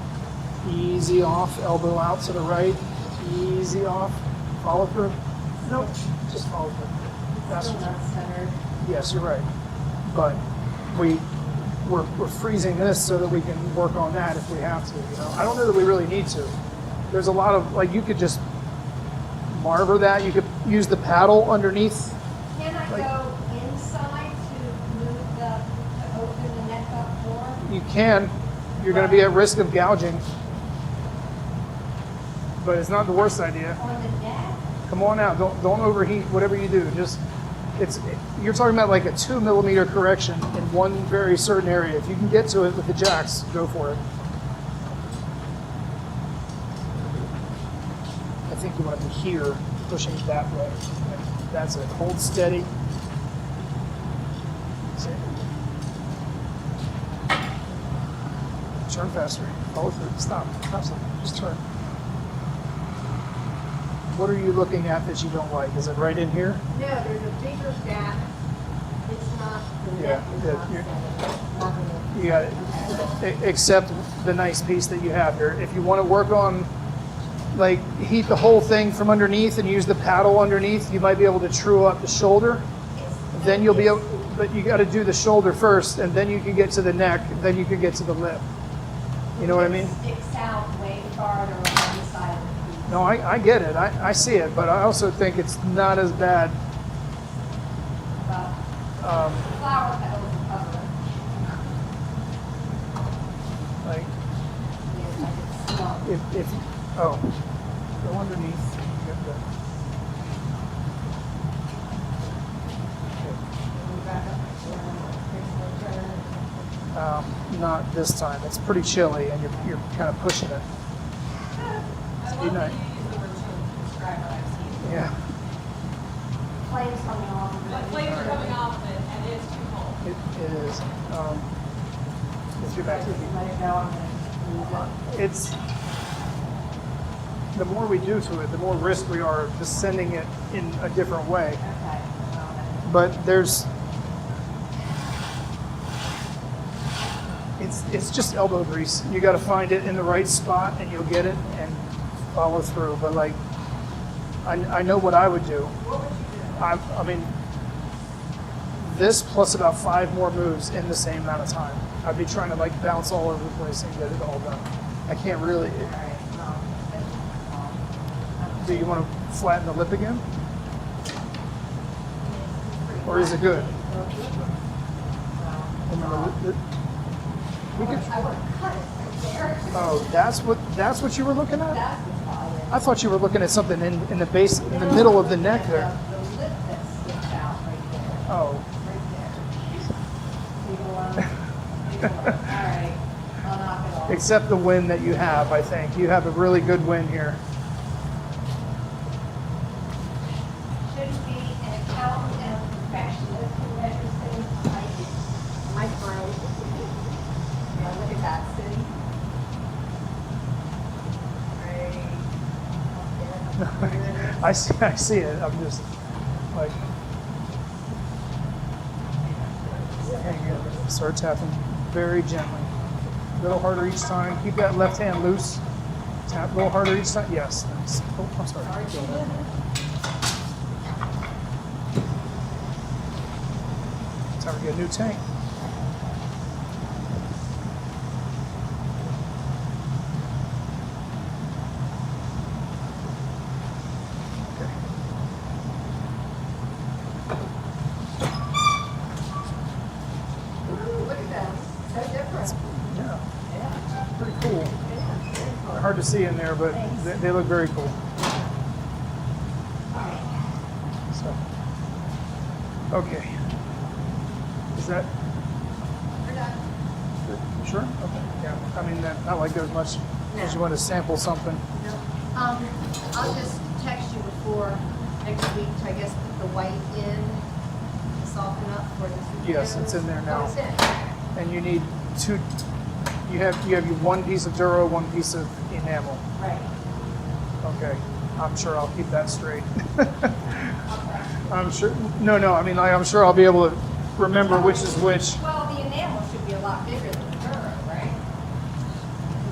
Easy off, elbow out to the right. Easy off. Follow through. Nope, just follow through. Faster. Still not centered. Yes, you're right. But we're freezing this so that we can work on that if we have to. You know, I don't know that we really need to. There's a lot of, like, you could just marver that. You could use the paddle underneath. Can I Like- go inside to move to open the neck up more? You can. You're going to be at risk of gouging. But it's not the worst idea. On the neck? Come on out. Don't overheat whatever you do. Just you're talking about like a 2 millimeter correction in one very certain area. If you can get to it with the jacks, go for it. I think you want to be here, pushing that way. That's it. Hold steady. Turn faster. Follow through. Stop. Stop. Just turn. What are you looking at that you don't like? Is it right in here? No, there's a bigger gap. It's not, the Yeah, neck is yeah, not you're- centered. Not in the- You got it. Except the nice piece that you have here. If you want to work on, like, heat the whole thing from underneath and use the paddle underneath, you might be able to true up the shoulder. Then you'll be able, but you got to do the shoulder first, and then you can get to the neck, and then you can get to the lip. You know what I mean? It sticks out way farther on one side of the piece. No, I get it. I see it, but I also think it's not as bad. But flower petals cover it. Like, Yes, I could slump. if oh, go underneath. Get the, Move back up. not this time. It's pretty chilly, and you're kind of pushing it. I Good love night. that you use the word chill to describe what I've seen. Yeah, Flames coming off. The flames are coming off and it's too cold. it is. If you're back to Let it go, I'm gonna use it. it's the more we do to it, the more risk we are of just sending it in a different way. Okay. But it's just elbow grease. You got to find it in the right spot, and you'll get it and follow through. But like, I know what I would do. What would you do? I mean, this plus about 5 more moves in the same amount of time. I'd be trying to like bounce all over the place and get it all done. I can't really. All right, Do you want to flatten the lip again? Or is it good? Remember, we could, I want to cut it right there. oh, that's what you were looking at? That's the problem. I thought you were looking at something in the base, in the middle of the neck there. The lip that sticks out right there. Oh, Right there. Leave it alone. Leave it alone. All right, I'll knock it off. except the win that you have, I think. You have a really good win here. Shouldn't be an accountant and a perfectionist who measures things like My friend. Yeah, look at that, see? Right. I see it. I'm just like, hang it. Start tapping very gently. A little harder each time. Keep that left hand loose. Tap a little harder each time. Yes. Thanks. Oh, I'm sorry. Go ahead. Time to get a new tank. Okay. Ooh, look at that. So different. Yeah. Yeah. Pretty cool. Yeah, very cool. Hard to see in there, but they look very cool. So, okay. Is that we're done. you sure? Okay. Yeah. I mean, not like there's much. Unless you want to sample something. I'll just text you before next week to, I guess, put the white in to soften up for this. Yes, it's in there now. Oh, it's in. And you need 2. You have your 1 piece of Duro, 1 piece of enamel. Right. Okay. I'm sure I'll keep that straight. Okay. I'm sure. No. I mean, I'm sure I'll be able to remember which is which. Well, the enamel should be a lot bigger than the Duro, right?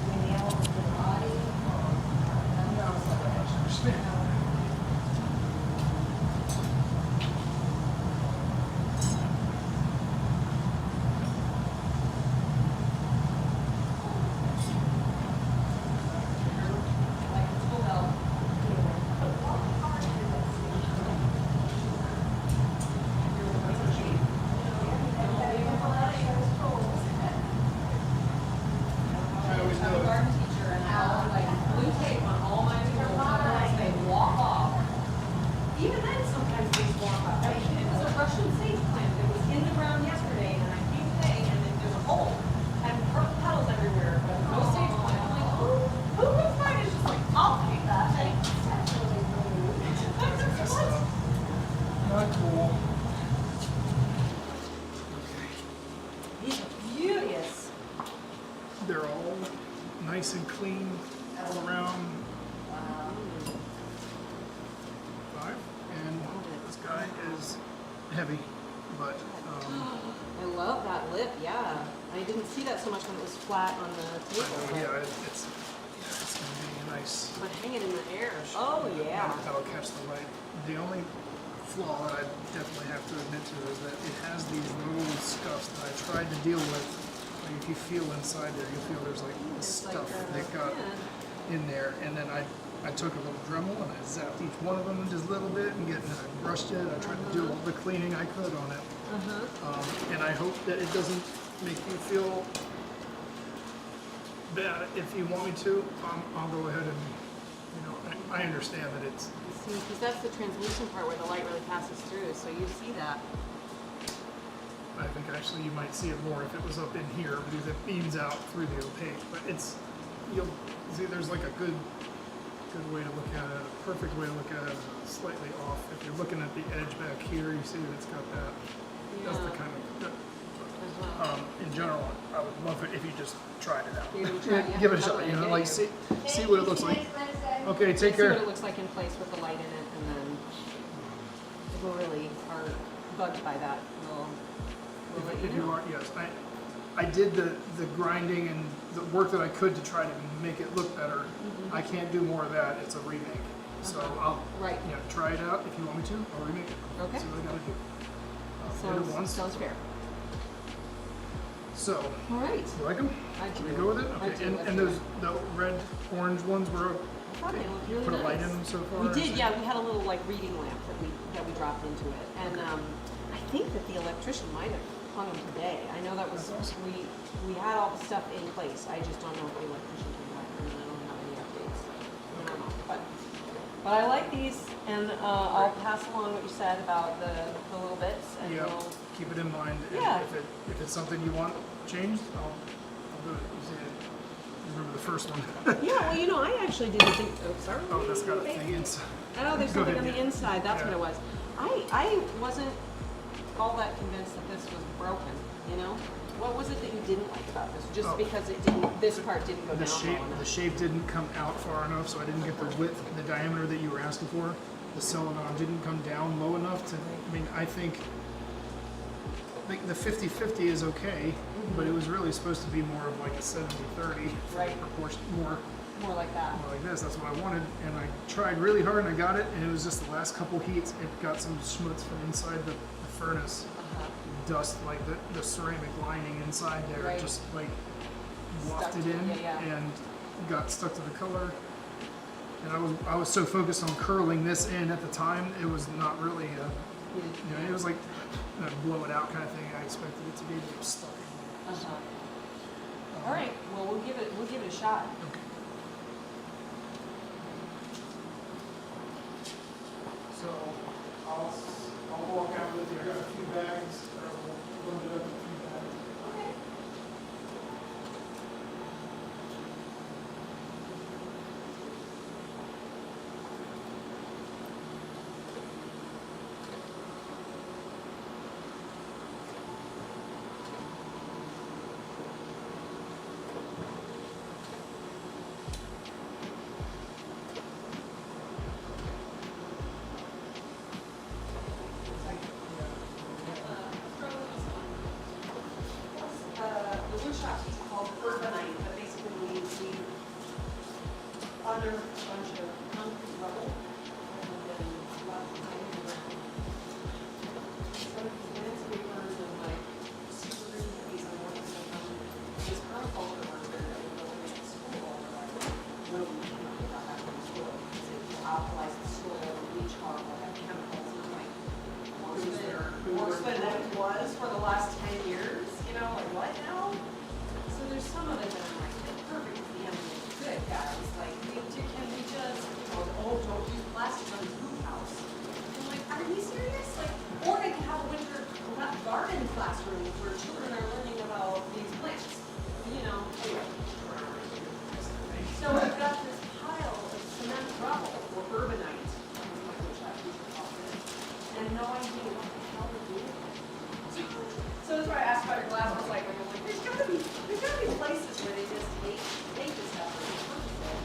The enamel is the body. Like it's full belt. I'm a garden teacher and I like blue tape on all my tools. Otherwise they walk off. Even then, sometimes they walk off. I mean, it was a Russian sage plant that was in the ground yesterday, and I came today, and then there's a hole and purple petals everywhere, but no sage plant. I'm like, who would find it? It's just like, I'll take that. Like, that's really rude. Not cool. These are beauteous. They're all nice and clean all around. 5. And this guy is heavy, but I love that lip, yeah. I didn't see that so much when it was flat on the table. yeah, it's gonna be nice. But hang it in the air. Oh, yeah. That'll catch the light. The only flaw that I definitely have to admit to is that it has these little scuffs that I tried to deal with. Like if you feel inside there, you feel there's like It's like, stuff that got in there, and then I took a little Dremel and I zapped each one of them just a little bit and I brushed it. I tried to do all the cleaning I could on it, and I hope that it doesn't make you feel bad. If you want me to, I'll go ahead and I understand that it's. See, because that's the translucent part where the light really passes through, so you see that. I think actually you might see it more if it was up in here because it beams out through the opaque. But you'll see there's like a good way to look at it. A perfect way to look at it is slightly off. If you're looking at the edge back here, you see that it's got that. That's the kind of. In general, I would love it if you just tried it out. You're gonna try it, yeah? Give it a shot. Okay, Like see what it looks like. Okay, take See what care. it looks like in place with the light in it, and then if we really are bugged by that, we'll let If you you know. are, yes. I did the grinding and the work that I could to try to make it look better. I can't do more of that. It's a remake. So I'll Right. try it out if you want me to. I'll remake it. Okay. See what I gotta do. Hit it once. Sounds fair. So, All right. you like them? I do. Can we go with it? I Okay. do. And those the red orange ones were I thought they looked really put a nice. light in them so far. We or did, something? yeah. We had a little like reading lamp that we dropped into it, and I think that the electrician might have hung them today. I know that was That's awesome. we had all the stuff in place. I just don't know if the electrician came back, and I don't have any updates. I don't know, but I like these, and I'll pass along what you said about the little bits, and Yeah. we'll. Keep it in mind. And Yeah. if it's something you want changed, I'll do it. You see it. Remember the first one? Yeah, well, you know, I actually didn't think. Oh, sorry. Oh, that's got a thing inside. Oh, there's Go something ahead, on the yeah. inside. That's Yeah. what it was. I wasn't all that convinced that this was broken. You know, what was it that you didn't like about this? Just Oh. because it didn't. This part didn't go The down shape, low the enough. shape didn't come out far enough, so I didn't get the width, the diameter that you were asking for. The celadon didn't come down low enough to. I mean, I think the 50-50 is okay, but it was really supposed to be more of like a 70-30 Right. proportion, more More like that. like this. That's what I wanted, and I tried really hard, and I got it. And it was just the last couple heats, it got some schmutz from inside the furnace. Dust, like the ceramic lining inside there, Right. just like Stuck wafted to it, in yeah. and got stuck to the color. And I was so focused on curling this in at the time, it was not really You did- it was like a blow it out kind of thing. I expected it to be, but it was stuck. All right. Well, we'll give it a shot. Okay. So I'll walk out with you. I got a few bags. We'll load it up in a few bags. Okay. The wood shop is called Urbanite, but basically we under a bunch of concrete rubble and then left behind in the ground. Some of these landscapers and like super green trees and what is this permaculture worker that we go in school all the time. No, we cannot get that back in school because it will alkalize the soil, leach horrible, have chemicals and like worse than it was for the last 10 years, you know, like what now? So there's some of it that I'm like, it's perfect at the end, good guys, like, can we just, you know, oh, don't use plastic on the hoop house. I'm like, are you serious? Like, or they can have a winter garden classroom where children are learning about these plants, you know, anyway. So we've got this pile of cement rubble, or urbanite, which I used to call it, and no idea what the hell to do with it. So that's why I asked about your glass recycling. I'm like, there's gotta be places where they just take this stuff and repurpose it.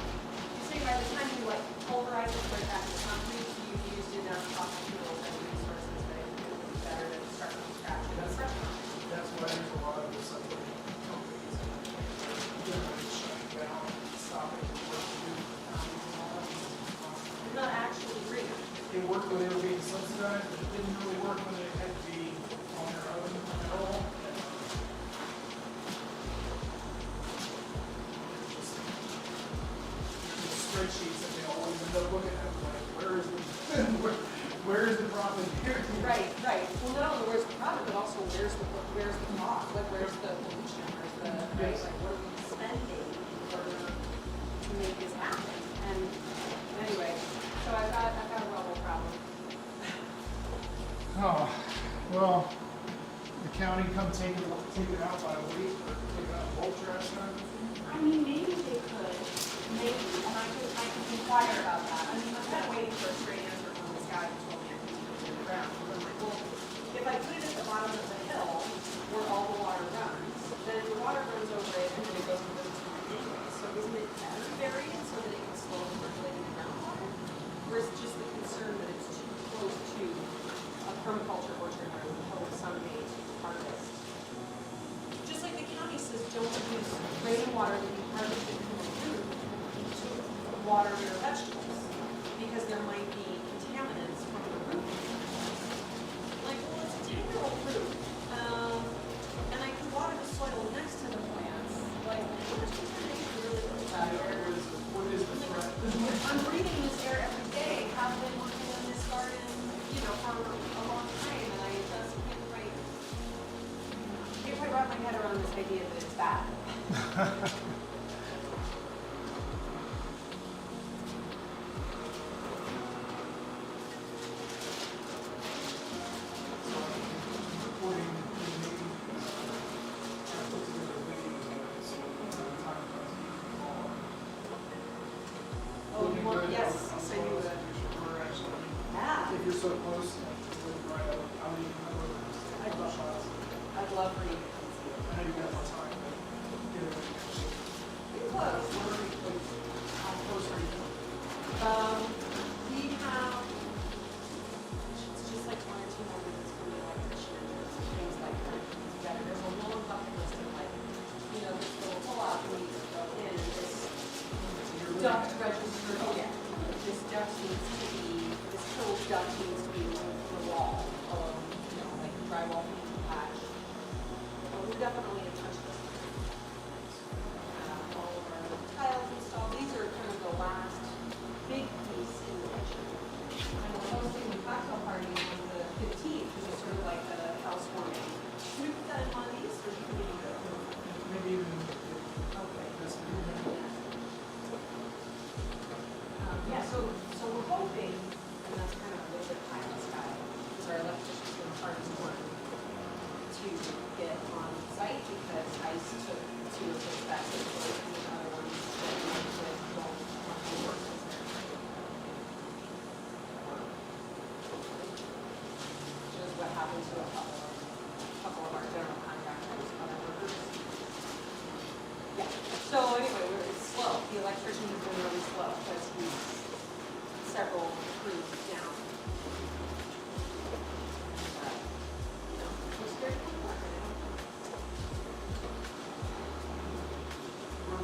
You say by the time you like pulverize it, put it back in concrete, you've used enough fossil fuels and resources that it would be better to start from scratch in a restaurant. That's why there's a lot of recycling companies generally shutting down, stopping the work to do. It's not actually green. It worked when they were being subsidized, but it didn't really work when they had to be on their own at all. Just spreadsheets that they always end up looking at, like, where is the profit here? Right, right. Well, not only where's the product, but also where's the cost? Like, where's the pollution? Where's the, right? Like, what are we spending in order to make this happen? And anyway, so I've got a rubble problem. Oh, well, the county come take it out by a week or take it out bulk trash kind of thing? I mean, maybe they could, maybe, and I could inquire about that. I mean, I'm kind of waiting for a straight answer from this guy who told me I could put it in the ground. I'm like, well, if I put it at the bottom of the hill where all the water runs, then the water runs over it and then it goes into the ground anyway. So isn't it better buried so that it can slowly percolate in the groundwater? Or is it just the concern that it's too close to a permaculture orchard where we hope someday to harvest? Just like the county says, don't use rainwater that you harvested from the roof to water your vegetables because my head around this idea that it's bad. Recording the meeting. I put together videos of it, so time Oh, you want, yes, so you would. Yeah. If you're so close, right, I'll even know I'd love shots. I'd love for you to come see it. I know you got more time, but get it. You're close. How close are you? We have, it's just like one or two more minutes from the electrician and there's some things like that. Yeah, there's a little bucket list of like, you know, this little pull-out needs to go in and this duct register, oh yeah. This duct needs to be, this whole duct needs to be moved from the wall, you know, like drywall patch. But we definitely have touched this. All of our tiles installed, these are kind of the last big piece in the kitchen. And we're hosting the cocktail party on the 15th, which is sort of like the housewarming. Can we put that in one of these, or should we do it? Maybe even Okay. this. Yeah, so we're hoping, and that's kind of a little bit high in the sky, because our electrician's doing the hardest work to get on site, because ICE took two of his best employees and the other ones that went to don't want to work with their which is what happened to a couple of our general contractors, other workers. Yeah, so anyway, it's slow. The electrician has been really slow because he's several crews down. You know, it's very good work. We're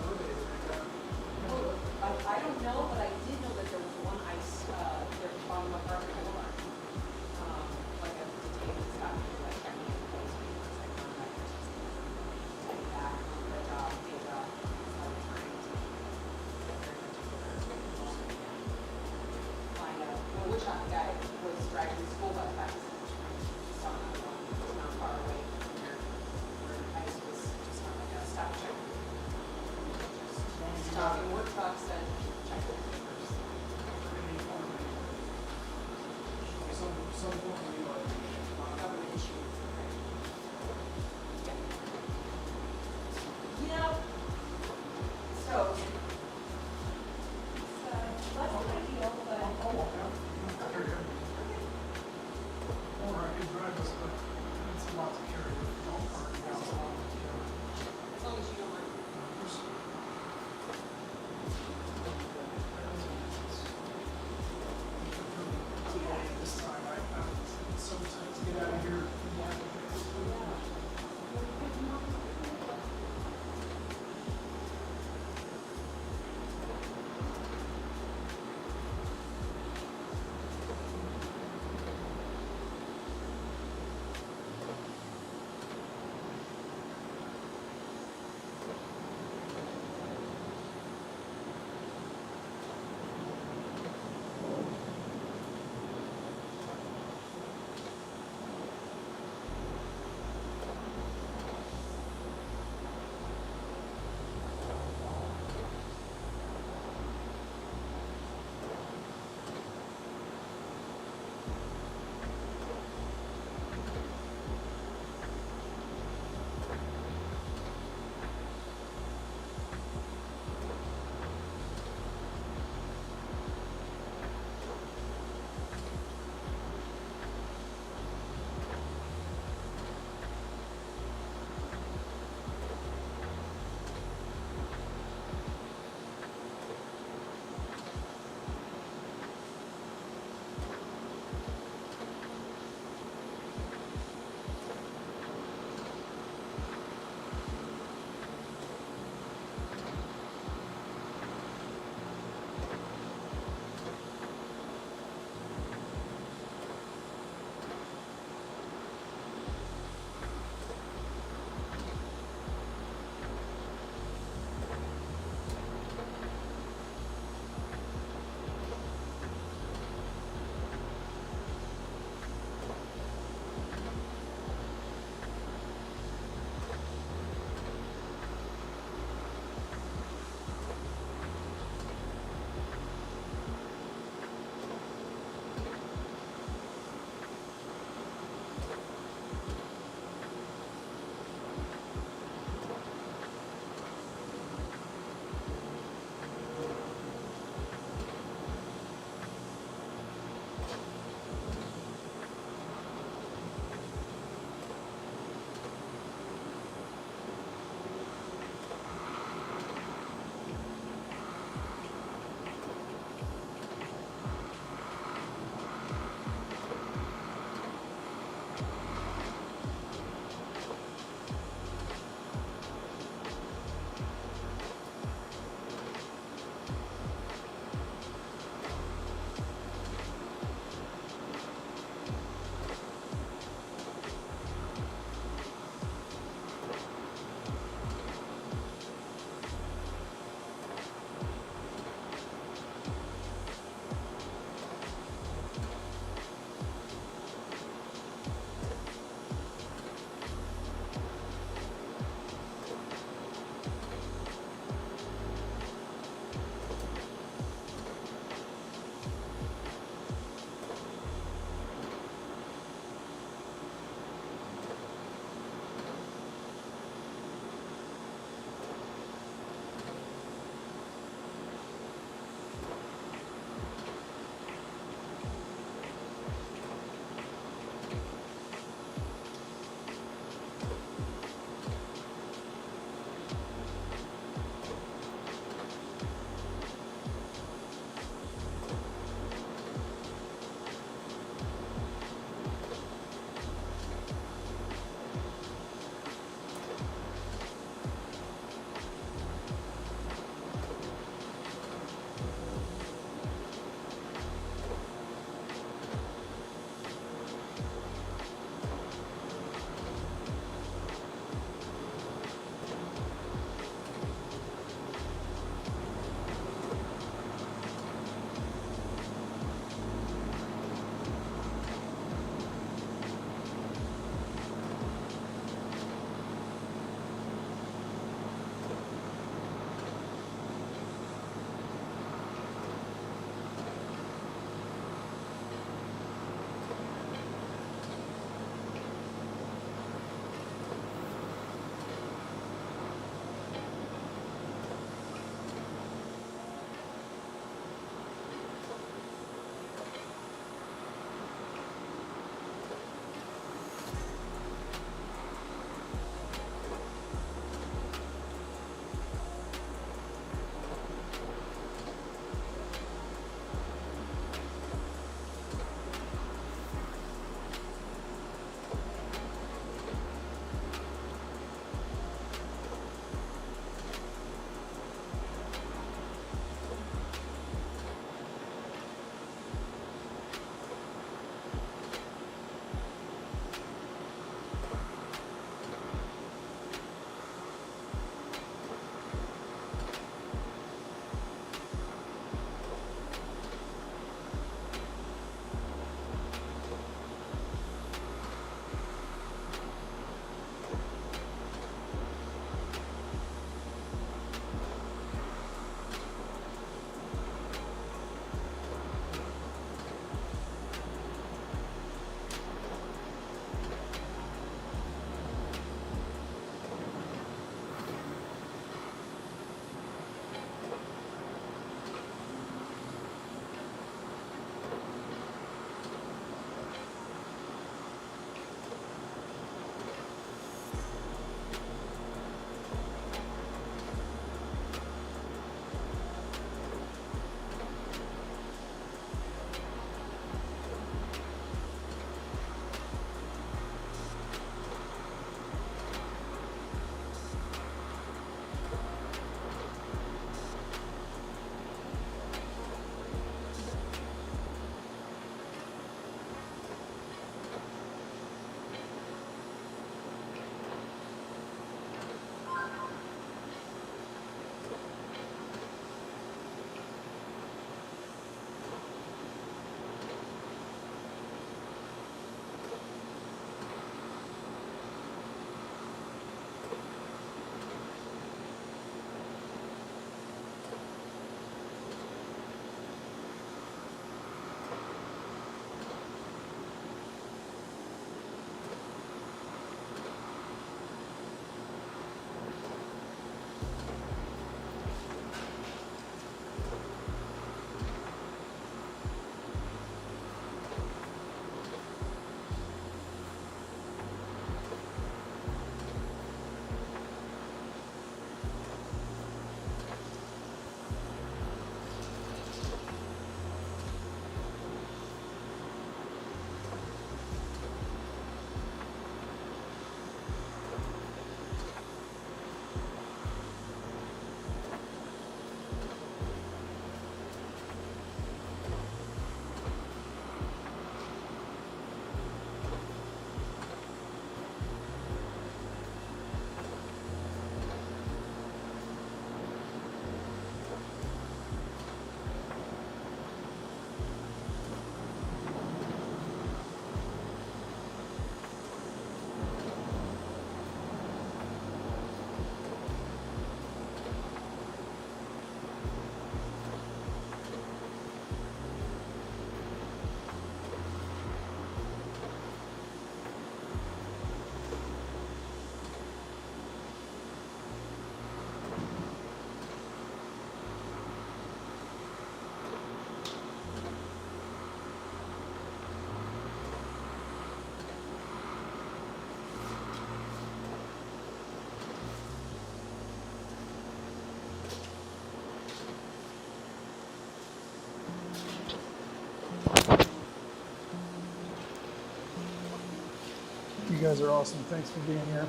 You guys are awesome. Thanks for being here.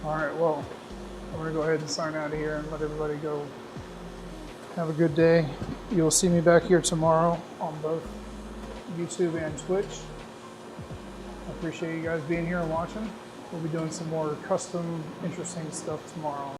All right, well, I'm gonna go ahead and sign out of here and let everybody go. Have a good day. You'll see me back here tomorrow on both YouTube and Twitch. I appreciate you guys being here and watching. We'll be doing some more custom, interesting stuff tomorrow.